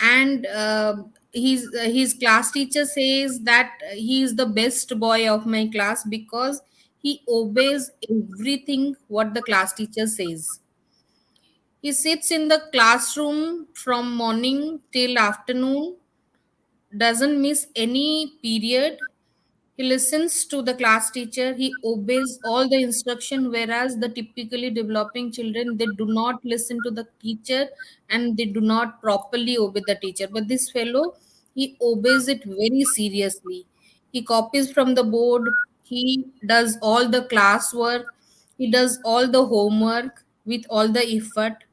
Speaker 3: and his class teacher says that he is the best boy of my class because he obeys everything what the class teacher says. He sits in the classroom from morning till afternoon, doesn't miss any period. He listens to the class teacher, he obeys all the instruction, whereas the typically developing children, they do not listen to the teacher and they do not properly obey the teacher. But this fellow, he obeys it very seriously. He copies from the board, he does all the class work, he does all the homework with all the effort,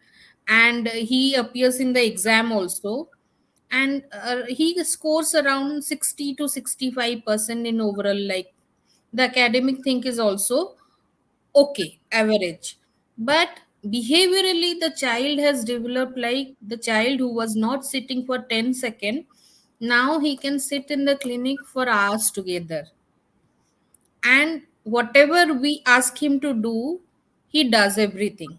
Speaker 3: and he appears in the exam also. And he scores around 60 to 65% in overall. Like, the academic thing is also okay, average. But behaviorally, the child has developed, like the child who was not sitting for 10 seconds, now he can sit in the clinic for hours together. And whatever we ask him to do, he does everything.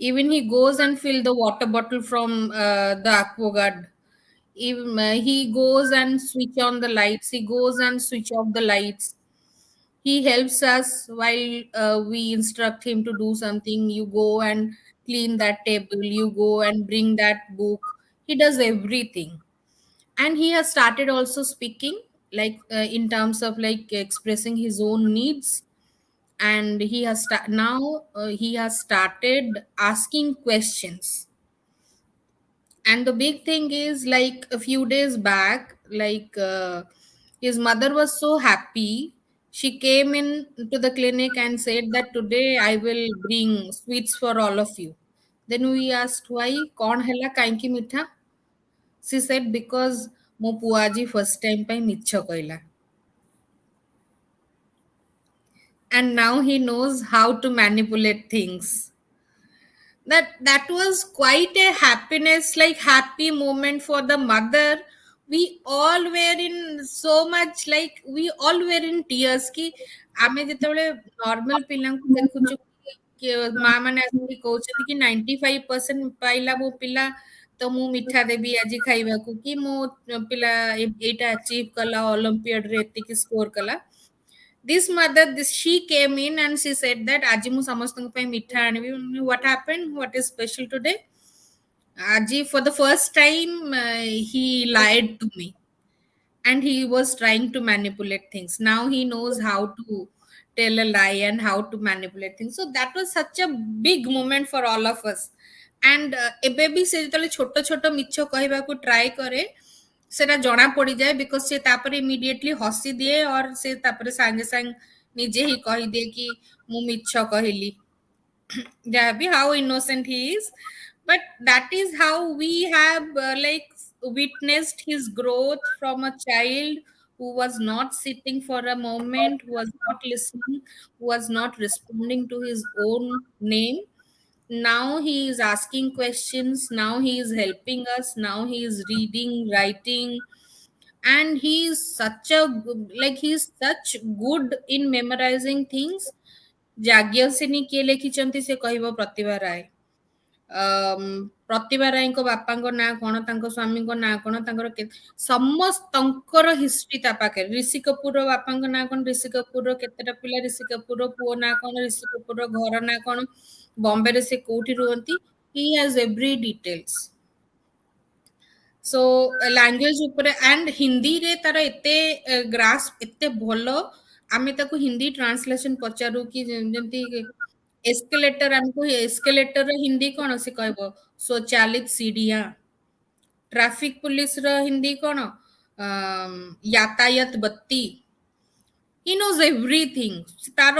Speaker 3: Even he goes and fill the water bottle from the aquaguard. Even, he goes and switch on the lights, he goes and switch off the lights. He helps us while we instruct him to do something. You go and clean that table, you go and bring that book. He does everything. And he has started also speaking, like in terms of like expressing his own needs. And he has now he has started asking questions. And the big thing is, like a few days back, like his mother was so happy. She came in to the clinic and said that today I will bring sweets for all of you. Then we asked why, kon hela kainki mitha. She said because mo puआ ji first time ପାଇଁ ମିଛ କହିଲା. And now he knows how to manipulate things. That was quite a happiness, like happy moment for the mother. We all were in so much, like we all were in tears ki ଆମେ ଯେତେବେଳେ normal ପିଲାଙ୍କୁ ଦେଖୁଛୁ ମା ମାନେ ଆସିକି କହୁଛନ୍ତି କି 95% ପାଇଲା ମୋ ପିଲା, ତ ମୁଁ ମିଠା ଦେବି ଆଜି ଖାଇବାକୁ, କି ମୋ ପିଲା ଏଇଟା ଆଚିଭ କଲା ଅଲମ୍ପିଆଡରେ ଏତିକି ସ୍କୋର କଲା. This mother, she came in and she said that aji mu samastang ପାଇଁ ମିଠା ଆଣିବି. What happened, what is special today? Aji for the first time he lied to me, and he was trying to manipulate things. Now he knows how to tell a lie and how to manipulate things. So that was such a big moment for all of us. And ଏବେ ବି ସେ ଯେତେବେଳେ ଛୋଟ ଛୋଟ ମିଛ କହିବାକୁ try କରେ, ସେଟା ଜଣା ପଡିଯାଏ, ବିକଜ ସେ ତାପରେ ଇମିଡିଏଟଲି ହସି ଦିଏ, ଅର ସେ ତାପରେ ସାଙ୍ଗେ ସାଙ୍ଗେ ନିଜେ ହିଁ କହିଦିଏ କି ମୁଁ ମିଛ କହିଲି. Jabi, how innocent he is. But that is how we have like witnessed his growth from a child who was not sitting for a moment, who was not listening, who was not responding to his own name. Now he is asking questions, now he is helping us, now he is reading, writing. And he is such a like he's such good in memorizing things. Yajnaseni କିଏ ଲେଖିଛନ୍ତି ସେ କହିବ ପ୍ରତିଭା ରାୟ. ପ୍ରତିଭା ରାୟଙ୍କ ବାପାଙ୍କ ନାଁ କଣ, ତାଙ୍କ ସ୍ୱାମୀଙ୍କ ନାଁ କଣ, ତାଙ୍କର ସମସ୍ତଙ୍କର ହିଷ୍ଟ୍ରି ତା ପାଖରେ. ରିଷି କପୁରର ବାପାଙ୍କ ନାଁ କଣ, ରିଷି କପୁରର କେତେଟା ପିଲା, ରିଷି କପୁରର ପୁଅ ନାଁ କଣ, ରିଷି କପୁରର ଘର ନାଁ କଣ, ବମ୍ବେରେ ସେ କୋଉଠି ରୁହନ୍ତି. He has every details. So language ଉପରେ ଆଣ୍ଡ ହିନ୍ଦୀରେ ତାର ଏତେ ଗ୍ରାସ୍ ଏତେ ଭଲ. ଆମେ ତାକୁ ହିନ୍ଦୀ ଟ୍ରାନ୍ସଲେସନ ପଚାରୁ କି ଯେମିତି ଏସ୍କେଲେଟର, ଆମକୁ ଏସ୍କେଲେଟର ହିନ୍ଦୀ କଣ, ସେ କହିବ ସ୍ୱଚାଳିତ ସିଡିଆ. ट्रैफिक पुलिस ର ହିନ୍ଦୀ କଣ, यातायात बत्ती. he knows everything. ତାର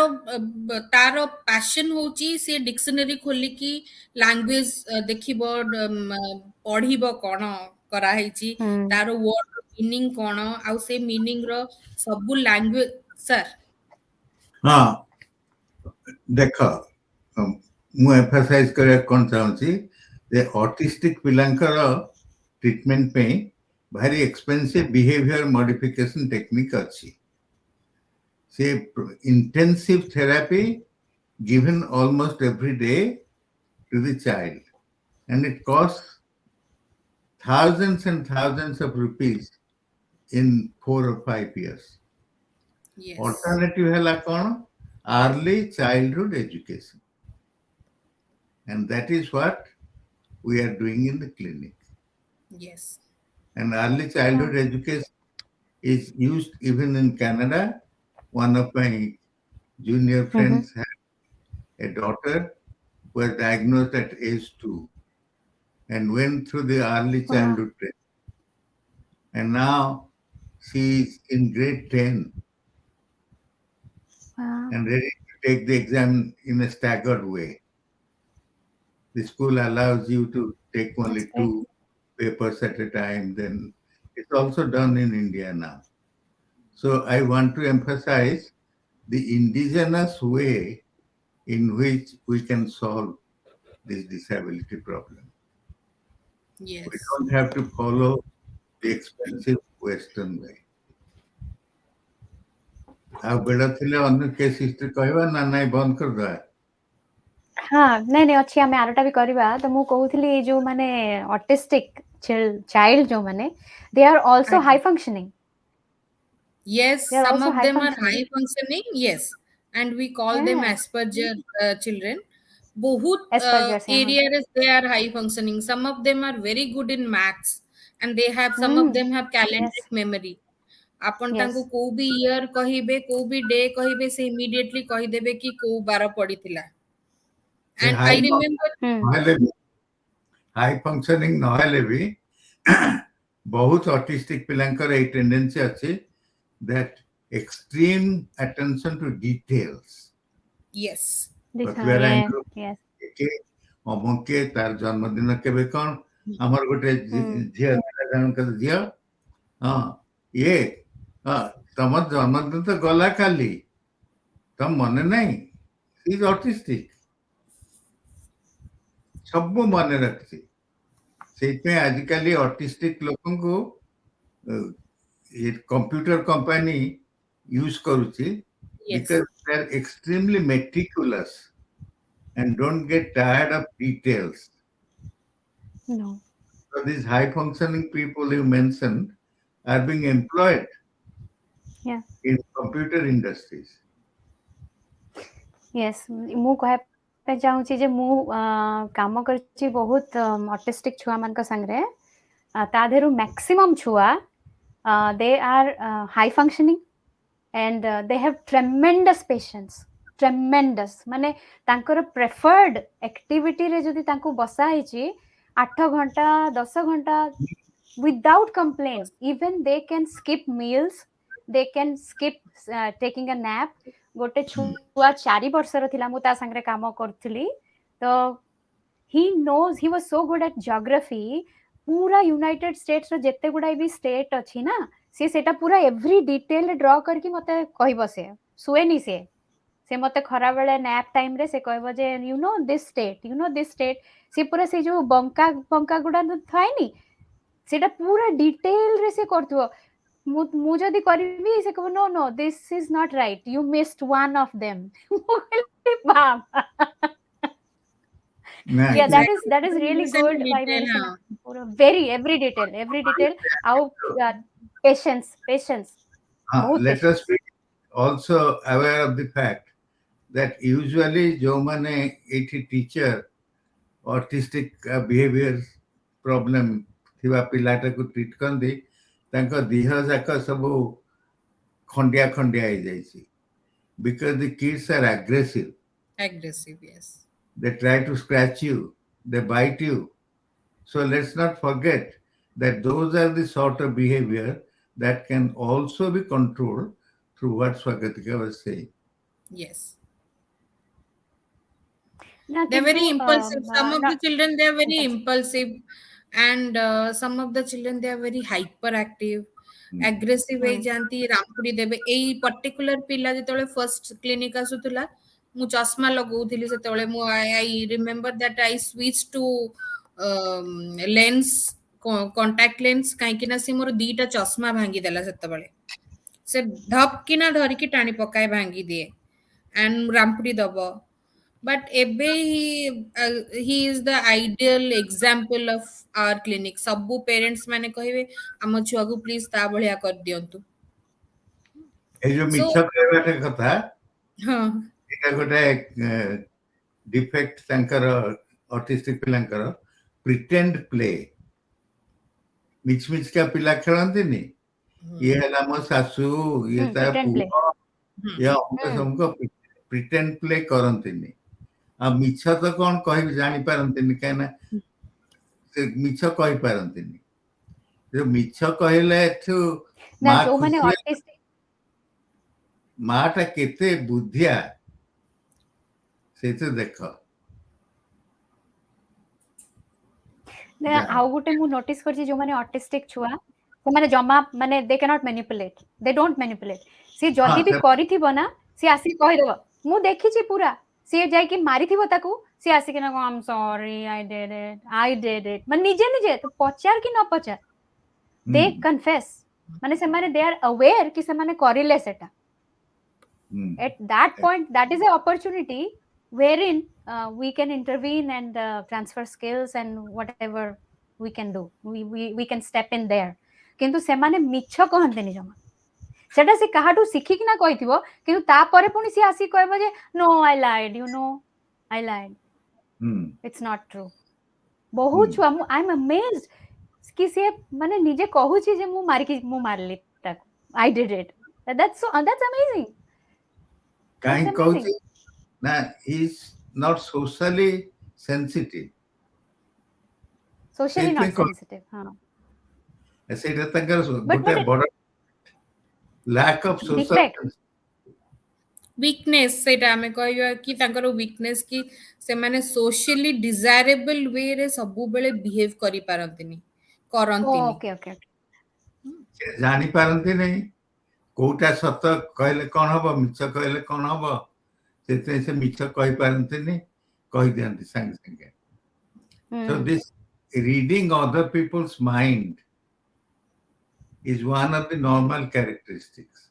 Speaker 3: ତାର passion ହଉଛି ସେ ଡିକ୍ସନାରୀ ଖୋଲିକି ଲାଙ୍ଗୁଏଜ ଦେଖିବ, ପଢିବ କଣ କରାହେଇଛି, ତାର ୱାର୍ଡ ମିନିଂ କଣ, ଆଉ ସେ ମିନିଂ ର ସବୁ ଲାଙ୍ଗୁଏଜ. ସାର୍
Speaker 2: ହଁ ଦେଖ, ମୁଁ ଏମ୍ଫାସାଇଜ କରିବାକୁ କ'ଣ ଚାହୁଁଛି ଯେ ଅଟିଷ୍ଟିକ ପିଲାଙ୍କର ଟ୍ରିଟମେଣ୍ଟ ପାଇଁ ଭାରି ଏକ୍ସପେନ୍ସିଭ ବିହେଭିୟର ମଡିଫିକେସନ ଟେକ୍ନିକ୍ ଅଛି. ସେ intensive therapy given almost every day to the child, and it costs thousands and thousands of rupees in 4 or 5 years.
Speaker 3: yes,
Speaker 2: Alternative ହେଲା କ'ଣ, early childhood education, and that is what we are doing in the clinic.
Speaker 3: yes,
Speaker 2: And early childhood education is used even in Canada. One of my junior friends had a daughter who was diagnosed at age 2 and went through the early childhood training. And now she is in grade 10 and ready to take the exam in a staggered way. The school allows you to take only 2 papers at a time. Then it's also done in India now. So I want to emphasize the indigenous way in which we can solve this disability problem.
Speaker 3: yes.
Speaker 2: We don't have to follow the expensive Western way. ଆଉ ବେଳ ଥିଲେ ଅନ୍ୟ case history କହିବା ନା ନାଇଁ ବନ୍ଦ କରିଦେବା?
Speaker 1: ହଁ ନାଇଁ ଅଛି, ଆମେ ଆରଟା ବି କରିବା। ତ ମୁଁ କହୁଥିଲି ଯୋଉମାନେ ଅଟିଷ୍ଟିକ ଚାଇଲ୍ଡ ଯୋଉମାନେ, they are also
Speaker 3: ଆଜ୍ଞା।
Speaker 1: high functioning.
Speaker 3: Yes,
Speaker 1: They are
Speaker 3: some
Speaker 1: also
Speaker 3: of
Speaker 1: high
Speaker 3: them are
Speaker 1: functioning.
Speaker 3: high functioning, yes, and we call them
Speaker 1: Yeah,
Speaker 3: Asperger children. Both
Speaker 1: Asperger's, yeah.
Speaker 3: areas they are high functioning. Some of them are very good in maths, and they have some of them have calendric
Speaker 1: Yes,
Speaker 3: memory. ଆପଣ ତାଙ୍କୁ
Speaker 1: yes.
Speaker 3: କୋଉ ବି year କହିବେ, କୋଉ ବି day କହିବେ, ସେ immediately କହିଦେବେ କି କୋଉ ବାର ପଡିଥିଲା।
Speaker 2: ସେ
Speaker 3: And I remember,
Speaker 2: ନହେଲେ ବି ହାଇ ଫଙ୍କସନିଂ ନହେଲେ ବି ବହୁତ ଅଟିଷ୍ଟିକ ପିଲାଙ୍କର ଏଇ ଟେଣ୍ଡେନ୍ସି ଅଛି, that extreme attention to details.
Speaker 3: yes,
Speaker 1: Yeah,
Speaker 2: ପ୍ରତିଭାରାୟଙ୍କୁ
Speaker 1: yes.
Speaker 2: ଅମକେ ତାର ଜନ୍ମଦିନ କେବେ କଣ, ଆମର ଗୋଟେ ଝିଅ ଥିଲା, ଜଣଙ୍କର ଝିଅ, ହଁ ଇଏ ତମ ଜନ୍ମଦିନ ତ ଗଲା କାଲି, ତମ ମନେ ନାହିଁ? ଇଜ ଅଟିଷ୍ଟିକ, ସବୁ ମନେ ରଖିଛି। ସେଇଥିପାଇଁ ଆଜିକାଲି ଅଟିଷ୍ଟିକ ଲୋକଙ୍କୁ କମ୍ପ୍ୟୁଟର କମ୍ପାନୀ ୟୁଜ କରୁଛି,
Speaker 3: yes,
Speaker 2: because they are extremely meticulous and don't get tired of details.
Speaker 1: No.
Speaker 2: So these high functioning people you mentioned are being employed
Speaker 1: Yeah.
Speaker 2: in computer industries.
Speaker 1: Yes, ମୁଁ କହିବା ପାଇଁ ଚାହୁଁଛି ଯେ ମୁଁ କାମ କରିଛି ବହୁତ ଅଟିଷ୍ଟିକ ଛୁଆ ମାନଙ୍କ ସାଙ୍ଗରେ। ତା ଦେହରୁ ମ୍ୟାକ୍ସିମମ୍ ଛୁଆ they are high functioning and they have tremendous patience. Tremendous ମାନେ ତାଙ୍କର ପ୍ରେଫର୍ଡ ଆକ୍ଟିଭିଟିରେ ଯଦି ତାଙ୍କୁ ବସା ହେଇଛି 8 ଘଣ୍ଟା 10 ଘଣ୍ଟା without complaint, even they can skip meals, they can skip taking a nap. ଗୋଟେ ଛୁଆ 4 ବର୍ଷର ଥିଲା, ମୁଁ ତା ସାଙ୍ଗରେ କାମ କରୁଥିଲି। ତ he knows, he was so good at geography. पूरा यूनाइटेड स्टेट्स ର ଯେତେ ଗୁଡାଏ ବି ଷ୍ଟେଟ ଅଛି ନା, ସେ ସେଟା ପୁରା ଏଭ୍ରି ଡିଟେଲ ରେ ଡ୍ର କରିକି ମତେ କହିବ। ସେ ଶୁଏନି, ସେ ମତେ ଖରାବେଳେ ନ୍ୟାପ୍ ଟାଇମ ରେ ସେ କହିବ ଯେ you know this state, you know this state. ସେ ପୁରା ସେ ଯୋଉ ବଙ୍କା ବଙ୍କା ଗୁଡା ଥାଏନି, ସେଟା ପୁରା ଡିଟେଲ ରେ ସେ କରୁଥିବ। ମୁଁ ଯଦି କରିବି, ସେ କହିବ no no this is not right, you missed one of them. Yeah,
Speaker 2: Nice.
Speaker 1: that is really good vibration. पूरा very every detail ଆଉ patience बहुत
Speaker 2: Let us
Speaker 1: patience.
Speaker 2: be also aware of the fact that usually ଯୋଉମାନେ ଏଇଠି teacher ଅଟିଷ୍ଟିକ behaviour problem ଥିବା ପିଲାଟାକୁ treat କରନ୍ତି, ତାଙ୍କ ଦେହ ଯାକ ସବୁ ଖଣ୍ଡିଆ ଖଣ୍ଡିଆ ହେଇଯାଇଛି, because the kids are aggressive.
Speaker 3: yes.
Speaker 2: They try to scratch you, they bite you. So let's not forget that those are the sort of behavior that can also be controlled through what Swagatika was saying.
Speaker 3: Yes.
Speaker 1: ନା
Speaker 3: They're
Speaker 1: କିନ୍ତୁ
Speaker 3: very impulsive. Some of
Speaker 1: ନା
Speaker 3: the children they are very impulsive, and some of the children they are very hyperactive, aggressive ହେଇଯାନ୍ତି, ରାମ୍ପୁଡି ଦେବେ। ଏଇ particular ପିଲା ଯେତେବେଳେ first clinic ଆସୁଥିଲା, ମୁଁ ଚଷମା ଲଗଉଥିଲି ସେତେବେଳେ। ମୁଁ I remember that I switched to lens, contact lens, କାହିଁକି ନା ସେ ମୋର ଦିଟା ଚଷମା ଭାଙ୍ଗିଦେଲା ସେତେବେଳେ। ସେ ଧପ କିନା ଧରିକି ଟାଣି ପକାଏ, ଭାଙ୍ଗି ଦିଏ, and ରାମ୍ପୁଡି ଦବ। But ebe he is the ideal example of our clinic. Sabu parents mane kahibe ଆମ ଛୁଆକୁ ପ୍ଲିଜ ତା ଭଳିଆ କରିଦିଅନ୍ତୁ।
Speaker 2: ଏଇ ଯୋଉ
Speaker 3: So
Speaker 2: ମିଛ କହିବାଟା କଥା,
Speaker 3: ହଁ,
Speaker 2: ଏଇଟା ଗୋଟେ ଡିଫେକ୍ଟ ତାଙ୍କର ଅଟିଷ୍ଟିକ ପିଲାଙ୍କର, ପ୍ରିଟେଣ୍ଡ ପ୍ଲେ। ମିଛମିଛକା ପିଲା ଖେଳନ୍ତିନି, ଇଏ ହେଲା ମୋ ଶାଶୁ, ଇଏ ତା
Speaker 1: pretend play.
Speaker 2: ପୁଅ, ଇଏ ଅମୁକ ସମୁକ, ପ୍ରିଟେଣ୍ଡ ପ୍ଲେ କରନ୍ତିନି। ଆଉ ମିଛ ତ କଣ କହିବି ଜାଣିପାରନ୍ତିନି, କାହିଁକିନା ସେ ମିଛ କହିପାରନ୍ତିନି। ଯୋଉ ମିଛ କହିଲେ ଏଠୁ
Speaker 1: ନା
Speaker 2: ମା
Speaker 1: ଯୋଉମାନେ
Speaker 2: ଖୁସି,
Speaker 1: ଅଟିଷ୍ଟିକ
Speaker 2: ମାଟା କେତେ ବୁଦ୍ଧିଆ ସେଇଥିରେ ଦେଖ।
Speaker 1: ଆଉ ଗୋଟେ ମୁଁ ନୋଟିସ କରିଛି, ଯୋଉମାନେ ଅଟିଷ୍ଟିକ ଛୁଆ ସେମାନେ ଜମା ମାନେ they cannot manipulate, they don't manipulate. ସେ ଯଦି ବି କରିଥିବ ନା, ସେ ଆସିକି କହିଦବ ମୁଁ ଦେଖିଛି ପୁରା। ସିଏ ଯାଇକି ମାରିଥିବ ତାକୁ, ସିଏ ଆସିକିନା I'm sorry, I did it, ମାନେ ନିଜେ ନିଜେ ତ ପଚାର କି ନ ପଚାର they confess, ମାନେ ସେମାନେ they are aware କି ସେମାନେ କରିଲେ ସେଟା।
Speaker 2: Mm.
Speaker 1: At that point, that is an opportunity wherein we can intervene and transfer skills and whatever we can do, we can step in there. କିନ୍ତୁ ସେମାନେ ମିଛ କହନ୍ତିନି ଜମା, ସେଟା ସେ କାହାଠୁ ଶିଖିକିନା କହିଥିବ, କିନ୍ତୁ ତାପରେ ପୁଣି ସିଏ ଆସିକି କହିବ ଯେ no I lied, you know, I lied,
Speaker 2: Mm.
Speaker 1: it's not true. ବହୁତ
Speaker 2: Mm.
Speaker 1: ଛୁଆ, ମୁଁ ଆଇ ଏମ୍ amazed କି ସିଏ ମାନେ ନିଜେ କହୁଛି ଯେ ମୁଁ ମାରିଲି ତାକୁ, I did it. That's amazing. That's
Speaker 2: କାହିଁ
Speaker 1: amazing.
Speaker 2: କହୁଛି ନା, is not socially sensitive.
Speaker 1: Socially not
Speaker 2: ସେଇଥିପାଇଁ
Speaker 1: sensitive. ହଁ.
Speaker 2: ସେଇଟା ତାଙ୍କର
Speaker 1: But
Speaker 2: ଗୋଟେ
Speaker 1: ମାନେ
Speaker 2: ବଡ lack of social
Speaker 1: defect.
Speaker 3: Weakness ସେଇଟା ଆମେ କହିବା କି ତାଙ୍କର ୱିକନେସ୍ କି ସେମାନେ ସୋସିଆଲି ଡିଜାରେବଲ୍ ୱେରେ ସବୁବେଳେ ବିହେଭ୍ କରିପାରନ୍ତିନି, କରନ୍ତିନି।
Speaker 1: Okay, okay, okay.
Speaker 2: ଜାଣିପାରନ୍ତି ନାହିଁ କୋଉଟା ସତ କହିଲେ କଣ ହବ, ମିଛ କହିଲେ କଣ ହବ, ସେଥିପାଇଁ ସେ ମିଛ କହିପାରନ୍ତିନି, କହିଦିଅନ୍ତି ସାଙ୍ଗେ ସାଙ୍ଗେ। So this reading other people's mind is one of the normal characteristics.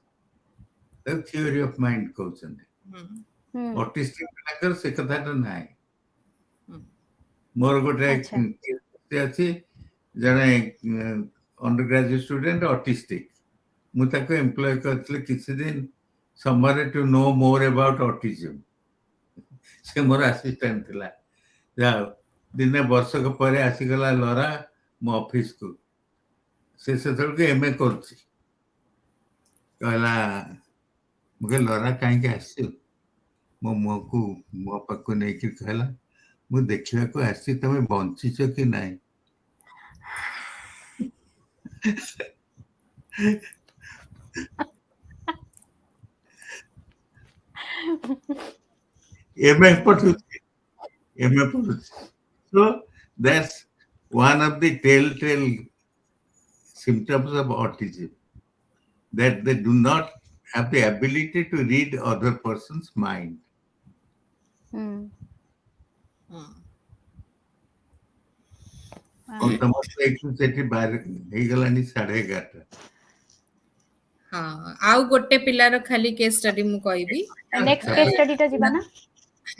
Speaker 2: The theory of mind କହୁଛନ୍ତି। ଅଟିଷ୍ଟିକ ପିଲାଙ୍କର ସେ କଥାଟା ନାହିଁ। ମୋର ଗୋଟେ
Speaker 1: ଆଚ୍ଛା।
Speaker 2: ଅଛି, ଜଣେ ଅଣ୍ଡର ଗ୍ରାଜୁଏଟ୍ ଷ୍ଟୁଡେଣ୍ଟ ଅଟିଷ୍ଟିକ, ମୁଁ ତାକୁ ଏମ୍ପ୍ଲୟ କରିଥିଲି କିଛି ଦିନ ସମୟରେ ଟୁ ନୋ ମୋର ଆବାଉଟ ଅଟିଜମ। ସେ ମୋର ଆସିଷ୍ଟାଣ୍ଟ ଥିଲା। ଯାହା ଦିନେ ବର୍ଷକ ପରେ ଆସିଗଲା ଲରା ମୋ ଅଫିସକୁ। ସେ ସେତେବେଳକୁ MA କରୁଛି। କହିଲା, ମୁଁ କହିଲି ଲରା କାହିଁକି ଆସିଛୁ? ମୋ ମୁହଁକୁ ମୋ ପାଖକୁ ନେଇକି କହିଲା, ମୁଁ ଦେଖିବାକୁ ଆସିଛି ତମେ ବଞ୍ଚିଛ କି ନାହିଁ। MA ପଢୁଛି। So that's one of the telltale symptoms of autism, that they do not have the ability to read other person's mind. ସମସ୍ତେ ଏଠୁ ସେଠି ବାହାରେ ହେଇଗଲାଣି 11:30।
Speaker 3: ହଁ, ଆଉ ଗୋଟେ ପିଲାର ଖାଲି କେସ୍ ଷ୍ଟଡି ମୁଁ କହିବି।
Speaker 1: ନେକ୍ସଟ କେସ୍ ଷ୍ଟଡିଟା ଯିବା ନା?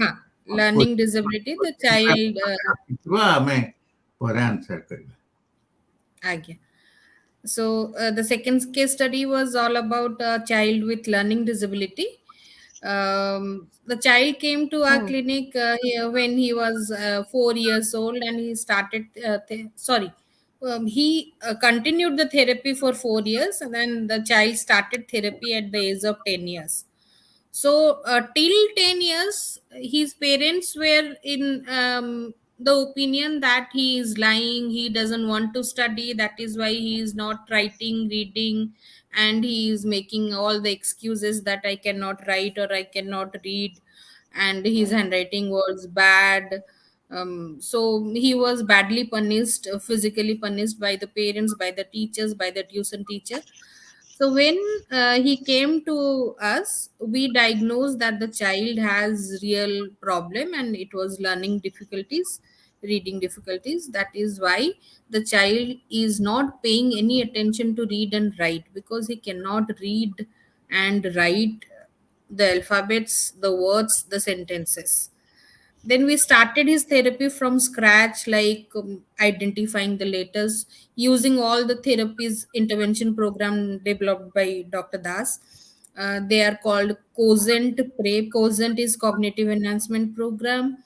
Speaker 3: ହଁ, ଲର୍ନିଂ ଡିସେବିଲିଟି ଦ ଚାଇଲ୍ଡ।
Speaker 2: ଆମେ ପରେ ଆନ୍ସର କରିବା।
Speaker 3: ଆଜ୍ଞା। So the second case study was all about a child with learning disability. The child came to our clinic when he was 4 years old, and he started he continued the therapy for 4 years, and then the child started therapy at the age of 10 years. So till 10 years his parents were in the opinion that he is lying, he doesn't want to study, that is why he is not writing, reading, and he is making all the excuses that I cannot write or I cannot read, and his handwriting was bad. So he was badly punished, physically punished by the parents, by the teachers, by the tuition teacher. So when he came to us, we diagnosed that the child has real problem, and it was learning difficulties, reading difficulties. That is why the child is not paying any attention to read and write, because he cannot read and write the alphabets, the words, the sentences. Then we started his therapy from scratch, like identifying the letters using all the therapies intervention program developed by Dr. Das. They are called cosent prep. Cosent is cognitive enhancement program,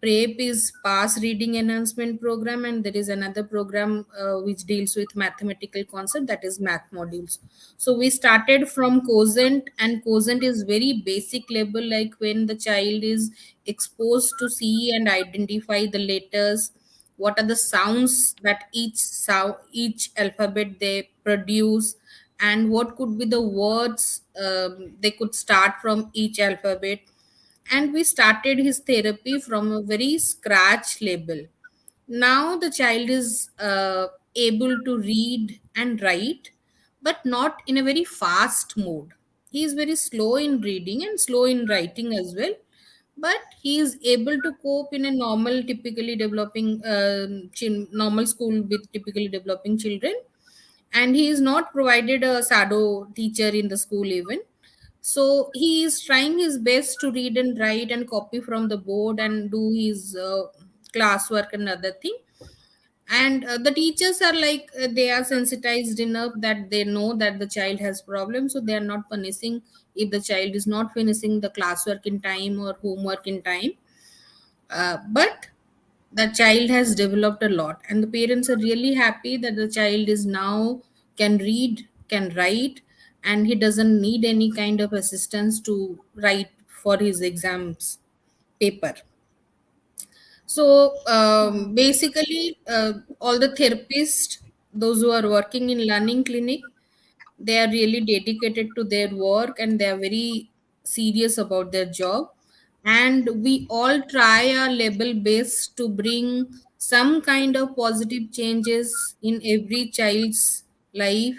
Speaker 3: prep is pass reading enhancement program, and there is another program which deals with mathematical concept, that is math modules. So we started from cosent, and cosent is very basic level, like when the child is exposed to see and identify the letters, what are the sounds that each alphabet they produce, and what could be the words they could start from each alphabet. And we started his therapy from a very scratch level. Now the child is able to read and write, but not in a very fast mode. He is very slow in reading and slow in writing as well, but he is able to cope in a normal typically developing normal school with typically developing children. And he is not provided a shadow teacher in the school even. So he is trying his best to read and write and copy from the board and do his classwork and other thing. And the teachers are like, they are sensitized enough that they know that the child has problems, so they are not punishing if the child is not finishing the classwork in time or homework in time. But the child has developed a lot, and the parents are really happy that the child is now can read, can write, and he doesn't need any kind of assistance to write for his exams paper. So
Speaker 1: Wow.
Speaker 3: basically, all the therapists, those who are working in learning clinic, they are really dedicated to their work and they are very serious about their job. And we all try our level best to bring some kind of positive changes in every child's life,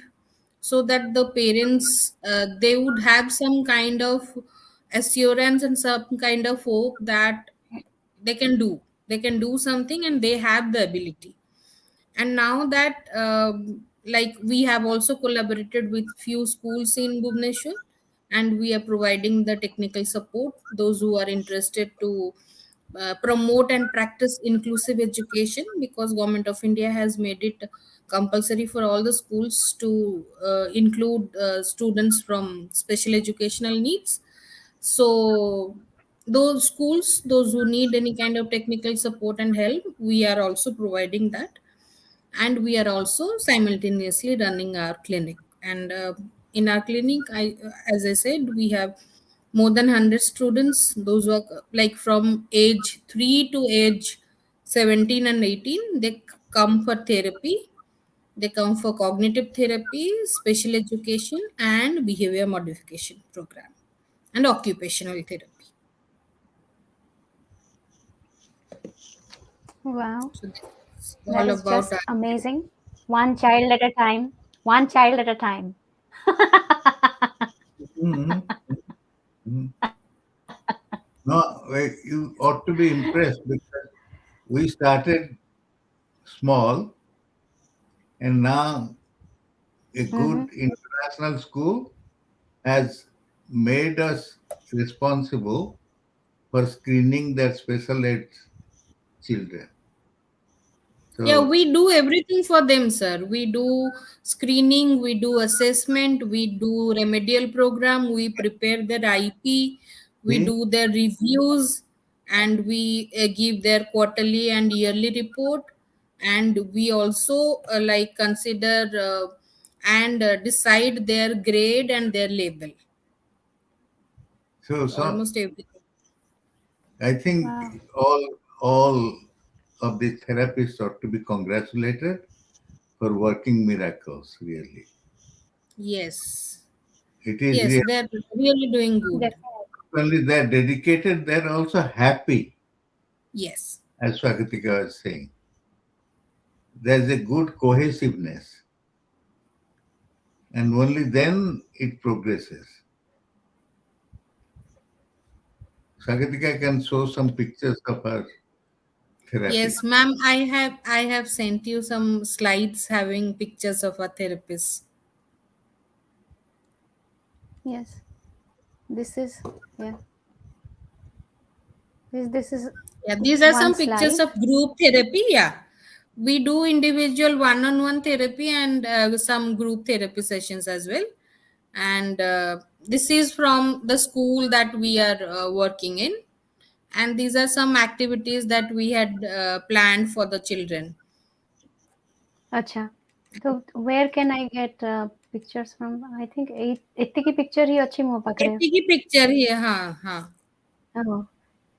Speaker 3: so that the parents, they would have some kind of assurance and some kind of hope that they can do they can do something and they have the ability. And now that like we have also collaborated with few schools in Bhubaneswar, and we are providing the technical support those who are interested to promote and practice inclusive education, because government of India has made it compulsory for all the schools to include students from special educational needs. So those schools, those who need any kind of technical support and help, we are also providing that. And we are also simultaneously running our clinic. And in our clinic, as I said, we have more than 100 students, those who are like from age 3 to age 17 and 18. They come for therapy, they come for cognitive therapy, special education, and behavior modification program, and occupational therapy.
Speaker 1: Wow.
Speaker 3: So this is
Speaker 1: That
Speaker 3: all
Speaker 1: is
Speaker 3: about
Speaker 1: just
Speaker 3: our
Speaker 1: amazing. One child at a time. One child at a time.
Speaker 2: Mhm. Mhm. No, you ought to be impressed because we started small and now a good
Speaker 1: Mm-hmm.
Speaker 2: international school has made us responsible for screening their special ed children.
Speaker 3: Yeah,
Speaker 2: So,
Speaker 3: we do everything for them, sir. We do screening, we do assessment, we do remedial program, we prepare their IP, we
Speaker 2: see,
Speaker 3: do their reviews, and we give their quarterly and yearly report. And we also like consider and decide their grade and their label. So
Speaker 2: so
Speaker 3: almost everything.
Speaker 2: I think
Speaker 1: Wow.
Speaker 2: all of the therapists ought to be congratulated for working miracles. Really,
Speaker 3: Yes.
Speaker 2: it is
Speaker 3: Yes,
Speaker 2: really,
Speaker 3: they're really doing good.
Speaker 1: Definitely.
Speaker 2: not only they're dedicated, they're also happy,
Speaker 3: Yes.
Speaker 2: as Swagatika was saying. There's a good cohesiveness, and only then it progresses. Swagatika can show some pictures of her therapy.
Speaker 3: Yes, ma'am, I have sent you some slides having pictures of a therapist.
Speaker 1: Yes. This is, yeah. This is
Speaker 3: Yeah, these are
Speaker 1: one
Speaker 3: some pictures
Speaker 1: slide.
Speaker 3: of group therapy. Yeah, we do individual one-on-one therapy and some group therapy sessions as well. And this is from the school that we are working in. And these are some activities that we had planned for the children.
Speaker 1: Acha. So where can I get pictures from? I think ଏତିକି picture ହି ଅଛି ମୋ ପାଖରେ.
Speaker 3: ଏତିକି picture here, ହଁ।
Speaker 1: ହଁ।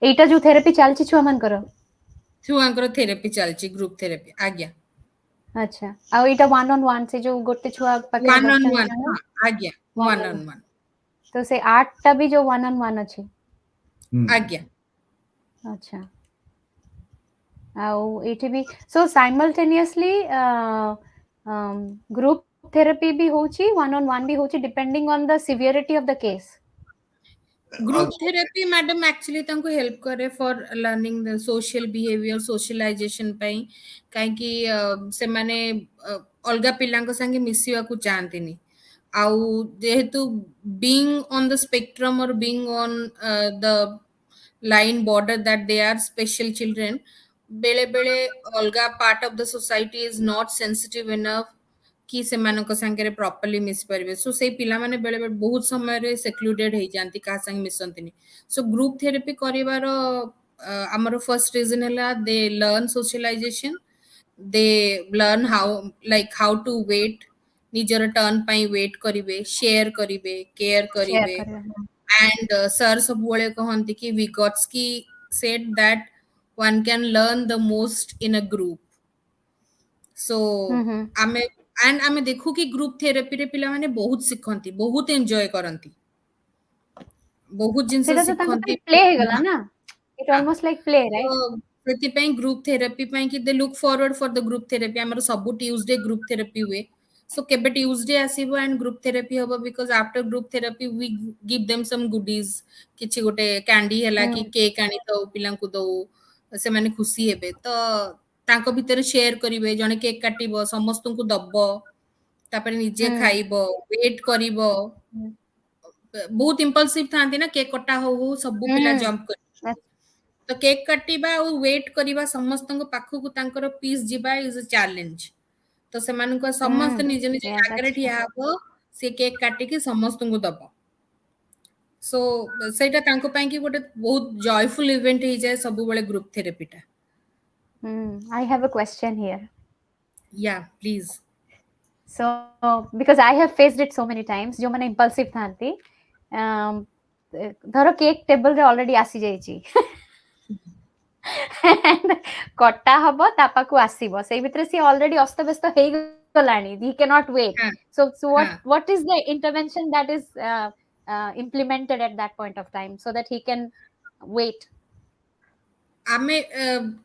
Speaker 1: ଏଇଟା ଯୋଉ therapy ଚାଲିଛି ଛୁଆମାନଙ୍କର।
Speaker 3: ଛୁଆଙ୍କର ଥେରାପି ଚାଲିଛି, ଗ୍ରୁପ ଥେରାପି, ଆଜ୍ଞା।
Speaker 1: ଆଚ୍ଛା। ଆଉ ଏଇଟା one on one ସେ ଯୋଉ ଗୋଟେ ଛୁଆ ପାଖରେ
Speaker 3: ୱାନ୍ ଅନ୍
Speaker 1: ବସିଛନ୍ତି
Speaker 3: ୱାନ୍,
Speaker 1: ଜଣେ
Speaker 3: ହଁ, ଆଜ୍ଞା,
Speaker 1: one
Speaker 3: one
Speaker 1: on
Speaker 3: on
Speaker 1: one.
Speaker 3: One,
Speaker 1: ତ ସେ art ଟା ବି ଯୋଉ one on one ଅଛି।
Speaker 2: Hmm.
Speaker 3: ଆଜ୍ଞା।
Speaker 1: ଆଚ୍ଛା। ଆଉ ଏଇଠି ବି so simultaneously group therapy ବି ହଉଛି one on one ବି ହଉଛି depending on the severity of the case.
Speaker 3: Group
Speaker 2: Also,
Speaker 3: therapy madam actually ତାଙ୍କୁ ହେଲ୍ପ କରେ for learning the social behaviour, socialisation ପାଇଁ। କାହିଁକି ସେମାନେ ଅଲଗା ପିଲାଙ୍କ ସାଙ୍ଗେ ମିଶିବାକୁ ଚାହାନ୍ତିନି। ଆଉ ଯେହେତୁ being on the spectrum or being on the line border that they are special children, ବେଳେ ବେଳେ ଅଲଗା part of the society is not sensitive enough କି ସେମାନଙ୍କ ସାଙ୍ଗରେ ପ୍ରପରଲି ମିଶି ପାରିବେ। ସୋ ସେଇ ପିଲାମାନେ ବେଳେ ବେଳେ ବହୁତ ସମୟରେ ସେକ୍ଲୁଡେଡ୍ ହେଇଯାନ୍ତି, କାହା ସାଙ୍ଗେ ମିଶନ୍ତିନି। ସୋ ଗ୍ରୁପ ଥେରାପି କରିବାର ଆମର ଫର୍ଷ୍ଟ ରିଜନ ହେଲା they learn socialisation, they learn how to wait, ନିଜର ଟର୍ନ ପାଇଁ ୱେଟ୍ କରିବେ, ସେୟାର କରିବେ, କେୟାର
Speaker 1: ସେୟାର
Speaker 3: କରିବେ।
Speaker 1: କରିବା।
Speaker 3: ଆଣ୍ଡ ସାର୍ ସବୁବେଳେ କହନ୍ତି କି Vygotsky said that one can learn the most in a group. So
Speaker 1: ହୁଁ।
Speaker 3: ଆମେ ଆମେ ଦେଖୁ କି ଗ୍ରୁପ ଥେରାପିରେ ପିଲାମାନେ ବହୁତ ଶିଖନ୍ତି, ବହୁତ ଏନ୍ଜୟ କରନ୍ତି, ବହୁତ ଜିନିଷ
Speaker 1: ସେଇଟା ତ ତାଙ୍କ
Speaker 3: ଶିଖନ୍ତି।
Speaker 1: ପାଇଁ ପ୍ଲେ ହେଇଗଲା ନା, ଇଟ୍ ଅଲମୋଷ୍ଟ ଲାଇକ୍ ପ୍ଲେ
Speaker 3: ତ
Speaker 1: ରାଇଟ୍।
Speaker 3: ସେଥିପାଇଁ ଗ୍ରୁପ ଥେରାପି ପାଇଁ କି they look forward for the group therapy. ଆମର ସବୁ ଟ୍ୟୁଜଡେ ଗ୍ରୁପ ଥେରାପି ହୁଏ। ସୋ କେବେ ଟ୍ୟୁଜଡେ ଆସିବ ଆଣ୍ଡ ଗ୍ରୁପ ଥେରାପି ହବ, because after group therapy we give them some goodies, କିଛି ଗୋଟେ କ୍ୟାଣ୍ଡି ହେଲା କି କେକ୍ ଆଣିଥାଉ ପିଲାଙ୍କୁ ଦଉ, ସେମାନେ ଖୁସି ହେବେ। ତ ତାଙ୍କ ଭିତରେ ସେୟାର କରିବେ, ଜଣେ କେକ୍ କାଟିବ ସମସ୍ତଙ୍କୁ ଦବ, ତାପରେ ନିଜେ ଖାଇବ, ୱେଟ୍ କରିବ। ବହୁତ ଇମ୍ପଲସିଭ ଥାନ୍ତି ନା, କେକ୍ କଟା ହଉ ହଉ ସବୁ ପିଲା ଜମ୍ପ କରିବେ। ତ କେକ୍ କାଟିବା ଆଉ ୱେଟ୍ କରିବା, ସମସ୍ତଙ୍କ ପାଖକୁ ତାଙ୍କର ପିସ୍ ଯିବା ଇଜ ଅ ଚ୍ୟାଲେଞ୍ଜ। ତ ସେମାନଙ୍କୁ ସମସ୍ତେ ନିଜ ନିଜ ଜାଗାରେ ଠିଆ ହବ, ସେ କେକ୍ କାଟିକି ସମସ୍ତଙ୍କୁ ଦବ। ସୋ ସେଇଟା ତାଙ୍କ ପାଇଁ କି ଗୋଟେ ବହୁତ ଜୟଫୁଲ ଇଭେଣ୍ଟ ହେଇଯାଏ ସବୁବେଳେ ଗ୍ରୁପ ଥେରାପିଟା।
Speaker 1: I have a question here.
Speaker 3: या please.
Speaker 1: So because I have faced it so many times, जो मैंने impulsive थांती, धरो केक टेबल रे ऑलरेडी आसी जाइची कटा हबो ता पाकु आसीबो, सेई भितरे सी ऑलरेडी अस्तव्यस्त हेई गलानी, he cannot wait.
Speaker 3: हाँ
Speaker 1: So
Speaker 3: हाँ
Speaker 1: what is the intervention that is implemented at that point of time so that he can wait?
Speaker 3: आमे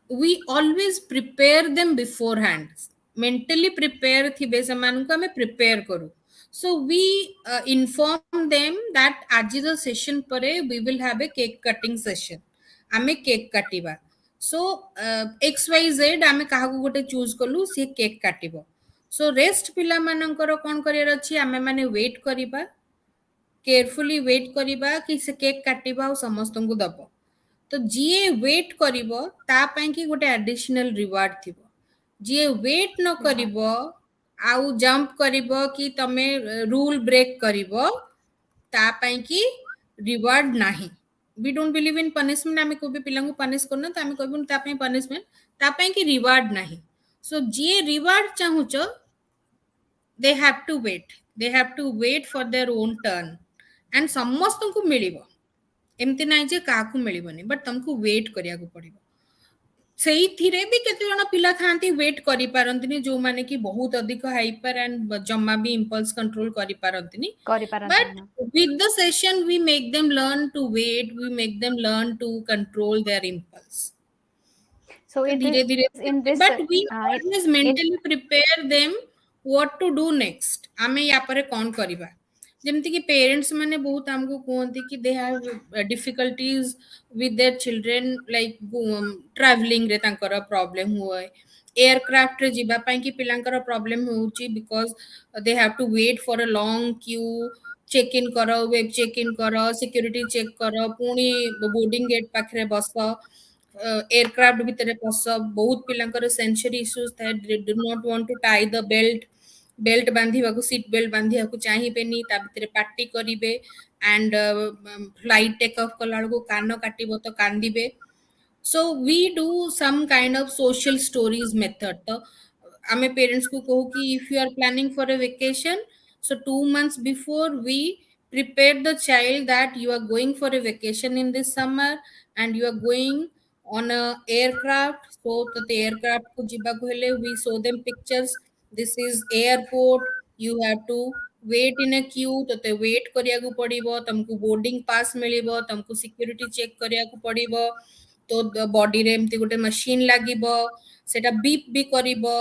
Speaker 3: we always prepare them beforehand, mentally prepare थिबे सेमानकु आमे prepare करू। So we inform them that आज the session परे we will have a cake cutting session, आमे cake काटिबा। सो XYZ आमे काहाकू गोटे choose कलु, सी cake काटिबो। So rest पिला मानकर कोन करियर अछि, आमे माने वेट करिबा, केयरफुली वेट करिबा कि से केक काटिबा और समस्तन को दबो। तो जीए वेट करिवो ता ପାଇଁ कि गोटे एडिशनल रिवार्ड थिबो। जीए वेट न करिवो आउ जंप करिवो कि तमे रूल ब्रेक करिवो, ता ପାଇଁ कि रिवार्ड नाही। We don't believe in punishment, आमे को भी पिला को पनिश करना त आमे कहबो ता ପାଇଁ पनिशमेंट, ता ପାଇଁ कि रिवार्ड नाही। सो जीए reward चाहुचो, they have to wait, they have to wait for their own turn and समस्तन को मिलिवो। एमती नाही जे काकू मिलिबनी, बट तुमको वेट करिया को पड़िबो। ସେଇଥିରେ ବି କେତେ ଜଣ ପିଲା ଥାନ୍ତି ୱେଟ୍ କରିପାରନ୍ତିନି, ଯୋଉମାନେ କି ବହୁତ ଅଧିକ ହାଇପର ଆଣ୍ଡ ଜମା ବି ଇମ୍ପଲ୍ସ କଣ୍ଟ୍ରୋଲ କରିପାରନ୍ତିନି।
Speaker 1: କରିପାରନ୍ତିନି
Speaker 3: ବଟ୍
Speaker 1: ନା।
Speaker 3: with the session we make them learn to wait, we make them learn to control their impulse.
Speaker 1: So
Speaker 3: तो
Speaker 1: it
Speaker 3: धीरे धीरे,
Speaker 1: is in this
Speaker 3: but we always
Speaker 1: in
Speaker 3: mentally prepare them what to do next, आमे या पर कौन करिबा। ଯେମିତି କି पेरेंट्स माने बहुत हमको कहते कि they have difficulties with their children, like travelling रे तांकर प्रॉब्लम हुए, एयरक्राफ्ट रे जीवा ପାଇଁ कि पिलांकर प्रॉब्लम होउची, because they have to wait for a long queue, check in करो, वेब चेक इन करो, सिक्योरिटी चेक करो, पुणी बोर्डिंग गेट पाखरे बस, एयरक्राफ्ट भितर पस। बहुत पिलांकर सेंसरी इश्यूज थाए, do not want to tie the belt, belt बांधिबाकू सीट बेल्ट बांधिबाकू चाहिबेनी, ता भितर पार्टी करिवे एंड फ्लाइट टेक ऑफ कला को कान काटिबो तो कांदिबे। So we do some kind of social stories method. तो आमे पेरेंट्स को कहू कि if you are planning for a vacation, so 2 months before we prepare the child that you are going for a vacation in this summer and you are going on a aircraft। so the aircraft को जिबा को हेले we show them pictures, this is airport, you have to wait in a queue, तो wait करिया को पड़िबो, तुमको boarding pass मिलिबो, तुमको security check करिया को पड़िबो। तो बॉडी रे एमती गोटे मशीन लागिबो, सेटा बीप भी करिबो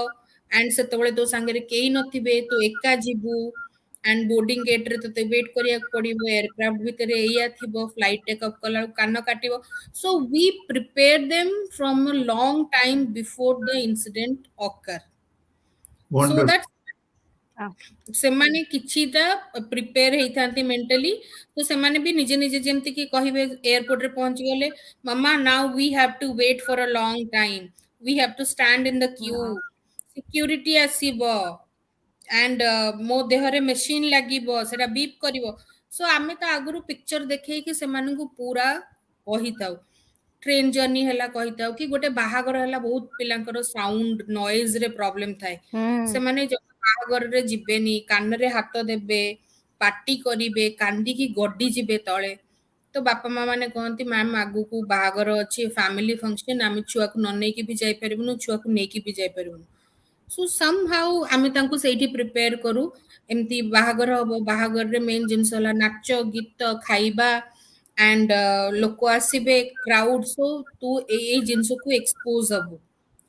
Speaker 3: एंड सेतबेले तो संगे केही नथिबे, तो एका जिबू एंड बोर्डिंग गेट रे तो वेट करिया पड़िबो, एयरक्राफ्ट भीतर एया थिबो, फ्लाइट टेक ऑफ कला कान काटिबो। So we prepare them from a long time before the incident occur, so
Speaker 2: Wonderful.
Speaker 3: That ସେମାନେ କିଛିଟା ପ୍ରିପେୟାର ହେଇଥାନ୍ତି ମେଣ୍ଟାଲି, ତ ସେମାନେ ବି ନିଜେ ନିଜେ ଯେମିତି କି କହିବେ ଏୟାରପୋର୍ଟରେ ପହଞ୍ଚି ଗଲେ, ମାମା now we have to wait for a long time, we have to stand in the queue, security आसीबो एंड मो देहरे मशीन लागिबो सेटा बीप करिवो। सो आमे तो आगुरु पिक्चर देखैकि सेमानंकु पूरा कहिताउ, ट्रेन जर्नी हला कहिताउ कि गोटे बाहागर हला बहुत पिलांकर साउंड नॉइज रे प्रॉब्लम थाए, सेमाने जब बाहागर रे जिबेनी कान रे हाथ देबे, पार्टी करिवे, कांदी की गड्डी जिबे तळे, तो बापा माँ माने कहती मैम आगु को बाहागर अच्छी फैमिली फंक्शन आम छुआ को न नहीं भी जापरूँ, छुआ को लेकिन भी जापरूँ। सो सम हाउ आम से प्रिपेयर करूँ, एमती बाहागर हम बाहागर मेन जिनस नाच गीत खाइबा एंड लोक आसबे क्राउड, सो तू ए जिनस को एक्सपोज हबू,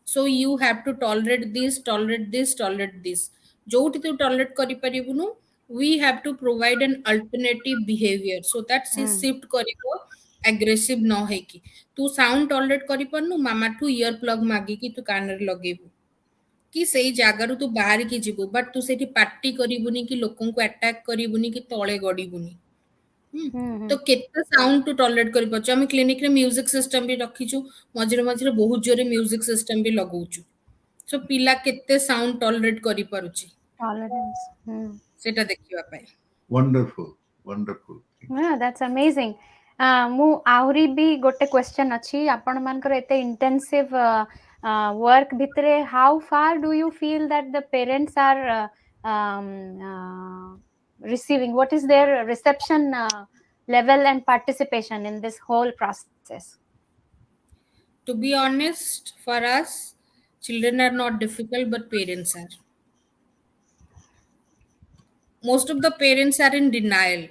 Speaker 3: so you have to tolerate this tolerate this tolerate this, जो तू टॉलरेट करूँ we have to provide an alternative behavior so that she shift करिवो aggressive न है कि तू साउंड टॉलरेट करि परनु मामा ठू ईयर प्लग मागी कि तू कान रे लगेबू कि सेई जागारु तू बाहर की जीवु, बट तू सेठी पार्टी करिवुनी कि लोकन को अटैक करिवुनी कि तळे गडिवुनी। तो केते साउंड टू टॉलरेट करि परछ। हम क्लिनिक रे म्यूजिक सिस्टम भी रखिछु, मझिरे मझिरे बहुत जोरे म्यूजिक सिस्टम भी लगाउछु, सो पिला केते साउंड टॉलरेट करि पारुची
Speaker 1: टॉलरेंस
Speaker 3: सेटा देखिबा पाए।
Speaker 2: Wonderful, wonderful.
Speaker 1: that's amazing. ମୁଁ ଆହୁରି ବି ଗୋଟେ କ୍ୱେଶ୍ଚନ୍ ଅଛି, ଆପଣ ମାନଙ୍କର ଏତେ ଇଣ୍ଟେନ୍ସିଭ୍ work ଭିତରେ how far do you feel that the parents are receiving, what is their reception level and participation in this whole process?
Speaker 3: To be honest, for us, children are not difficult, but parents are. Most of the parents are in denial.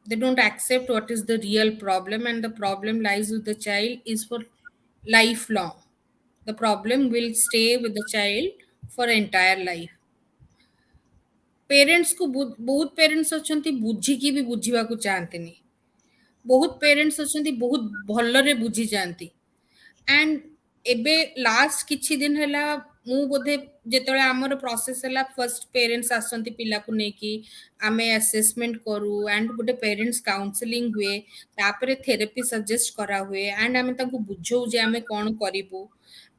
Speaker 3: They don't accept what is the real problem, and the problem lies with the child is for lifelong. The problem will stay with the child for entire life. Parents को बहुत parents अच्छी बुझिकी भी बुझा चाहती, बहुत parents अच्छी बहुत भलरे बुझी जाती, एंड एबे लास्ट किछि दिन हैला मु बोधे जेतले हमर प्रोसेस हैला फर्स्ट पेरेंट्स आसंती पिला को नेकी आमे असेसमेंट करू एंड गोटे पेरेंट्स काउंसलिंग हुए, तापरे थेरेपी सजेस्ट करा हुए एंड आमे ताको बुझौ जे आमे कोन करिवो।